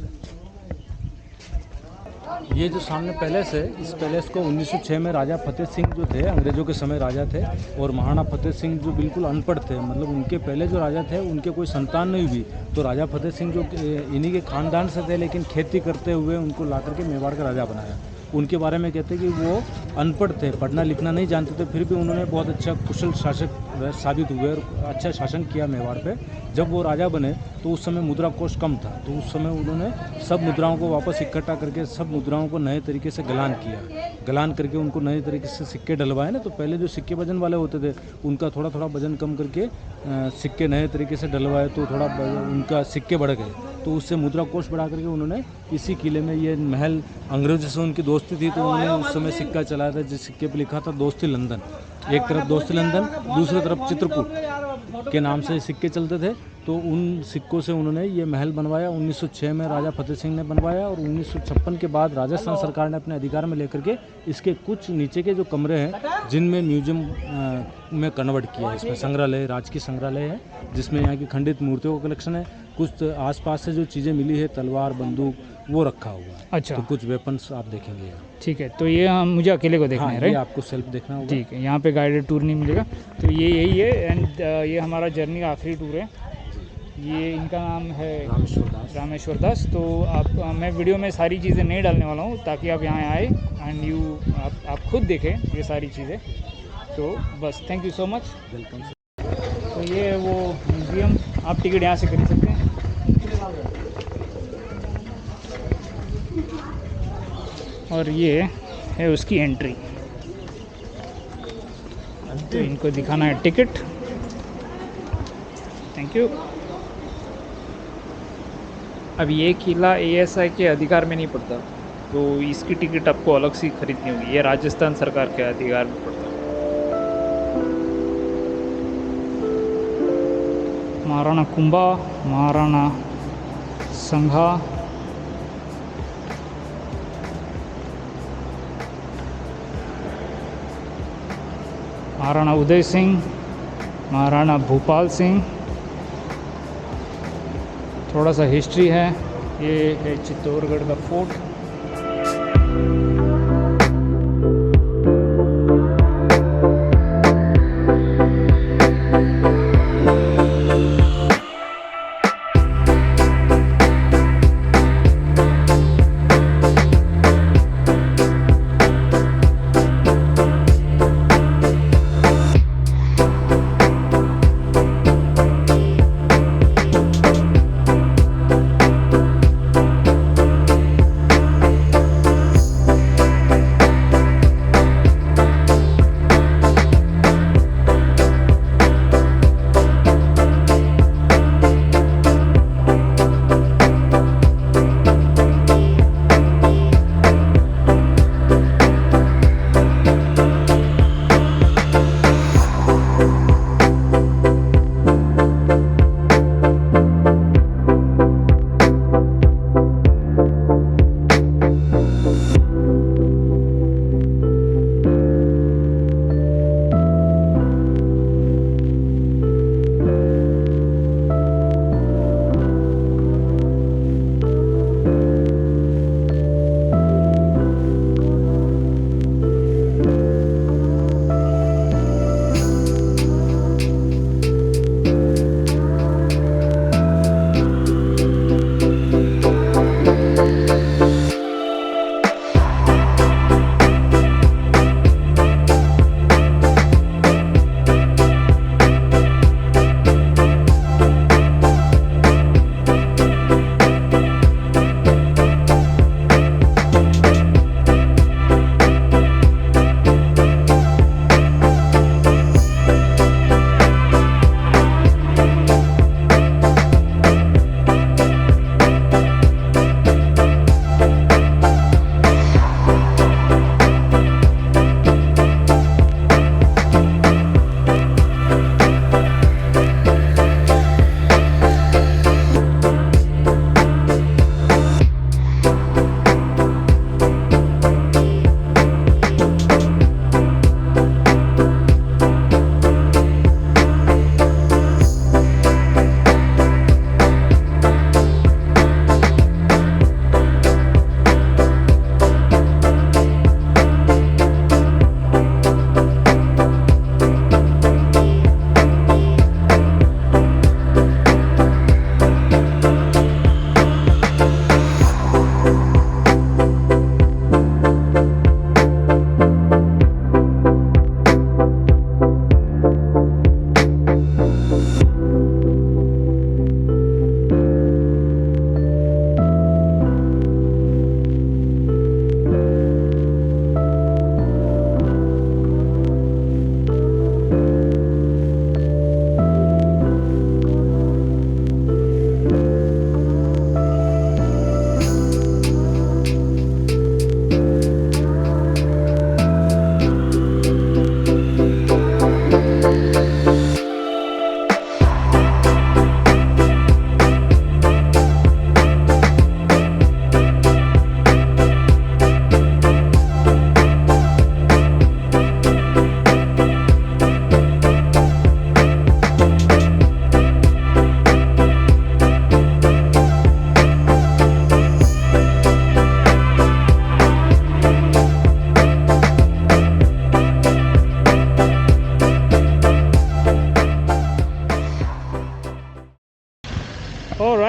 ये जो सामने पैलेस है, इस पैलेस को 1906 में राजा फतेह सिंह जो थे, अंग्रेजों के समय राजा थे, और महाराणा फतेह सिंह जो बिल्कुल अनपढ़ थे, मतलब उनके पहले जो राजा थे उनके कोई संतान नहीं हुई, तो राजा फतेह सिंह जो इन्हीं के खानदान से थे, लेकिन खेती करते हुए उनको ला करके मेवाड़ का राजा बनाया। उनके बारे में कहते हैं कि वो अनपढ़ थे, पढ़ना लिखना नहीं जानते थे, फिर भी उन्होंने बहुत अच्छा कुशल शासक साबित हुए और अच्छा शासन किया मेवाड़ पे। जब वो राजा बने तो उस समय मुद्रा कोष कम था, तो उस समय उन्होंने सब मुद्राओं को वापस इकट्ठा करके सब मुद्राओं को नए तरीके से गलान किया, गलान करके उनको नए तरीके से सिक्के डलवाए ना। तो पहले जो सिक्के वजन वाले होते थे उनका थोड़ा थोड़ा वजन कम करके सिक्के नए तरीके से डलवाए, तो थोड़ा उनका सिक्के बढ़ गए, तो उससे मुद्रा कोष बढ़ा करके उन्होंने इसी किले में ये महल, अंग्रेजों से उनकी दोस्ती थी तो उन्होंने उस समय सिक्का चलाया था जिस सिक्के पे लिखा था दोस्ती लंदन। एक तरफ दोस्ती लंदन, दूसरी तरफ चित्रकूट के नाम से सिक्के चलते थे। तो उन सिक्कों से उन्होंने ये महल बनवाया। 1906 में राजा फतेह सिंह ने बनवाया और 1956 के बाद राजस्थान सरकार ने अपने अधिकार में लेकर के इसके कुछ नीचे के जो कमरे हैं जिनमें म्यूजियम में कन्वर्ट किया है। इसमें संग्रहालय, राजकीय संग्रहालय है जिसमें यहाँ की खंडित मूर्तियों का कलेक्शन है। कुछ आसपास से जो चीज़ें मिली है, तलवार, बंदूक, वो रखा हुआ है। अच्छा, तो कुछ वेपन्स आप देखेंगे यहाँ। ठीक है। तो ये हम मुझे अकेले को देखना हाँ, है, ये राइट? आपको सेल्फ देखना होगा। ठीक है, यहाँ पे गाइडेड टूर नहीं मिलेगा। तो ये यही है एंड ये हमारा जर्नी का आखिरी टूर है। ये इनका नाम है रामेश्वर दास। तो आप मैं वीडियो में सारी चीज़ें नहीं डालने वाला हूँ ताकि आप यहाँ आए एंड आप खुद देखें ये सारी चीज़ें। तो बस, thank you so much, welcome. तो ये है वो म्यूज़ियम, आप टिकट यहाँ से खरीद सकते हैं। और ये है उसकी एंट्री। तो इनको दिखाना है टिकट। Thank you. अब ये किला ASI के अधिकार में नहीं पड़ता, तो इसकी टिकट आपको अलग से खरीदनी होगी। ये राजस्थान सरकार के अधिकार में पड़ता है। महाराणा कुंभा, महाराणा संघा, महाराणा उदय सिंह, महाराणा भूपाल सिंह। थोड़ा सा हिस्ट्री है। ये है चित्तौड़गढ़ का फोर्ट।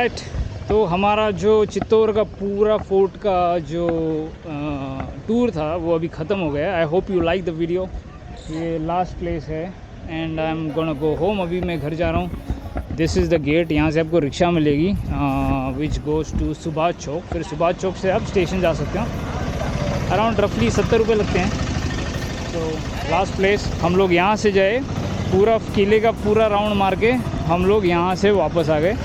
ऑलराइट, तो हमारा जो चित्तौड़ का पूरा फोर्ट का जो टूर था वो अभी ख़त्म हो गया। I hope you like the video. ये लास्ट प्लेस है and I am gonna go home. अभी मैं घर जा रहा हूँ। This is the gate. यहाँ से आपको रिक्शा मिलेगी which goes to Subhash Chowk. फिर सुभाष चौक से आप स्टेशन जा सकते हो। अराउंड रफली 70 रुपये लगते हैं। तो लास्ट प्लेस हम लोग यहाँ से जाए, पूरा किले का पूरा राउंड मार के हम लोग यहाँ से वापस आ गए।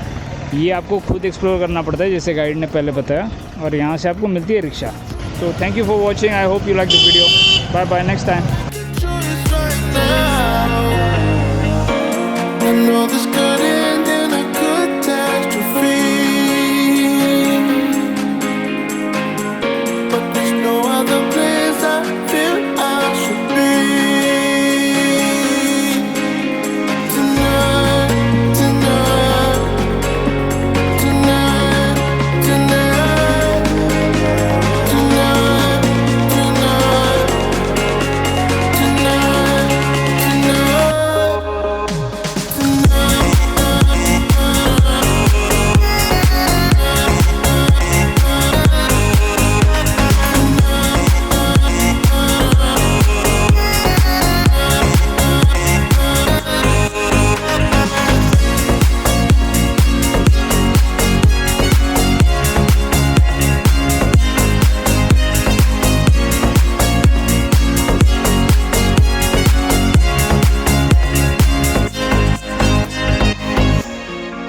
ये आपको खुद एक्सप्लोर करना पड़ता है जैसे गाइड ने पहले बताया, और यहाँ से आपको मिलती है रिक्शा। तो thank you for watching. I hope you like the video. Bye bye, next time. I know this could end in a catastrophe, but there's no other place I feel I should be. Tonight, tonight, tonight, tonight, tonight,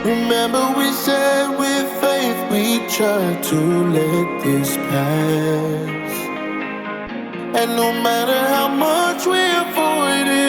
remember we said with faith we tried to let this pass, and no matter how much we avoid it,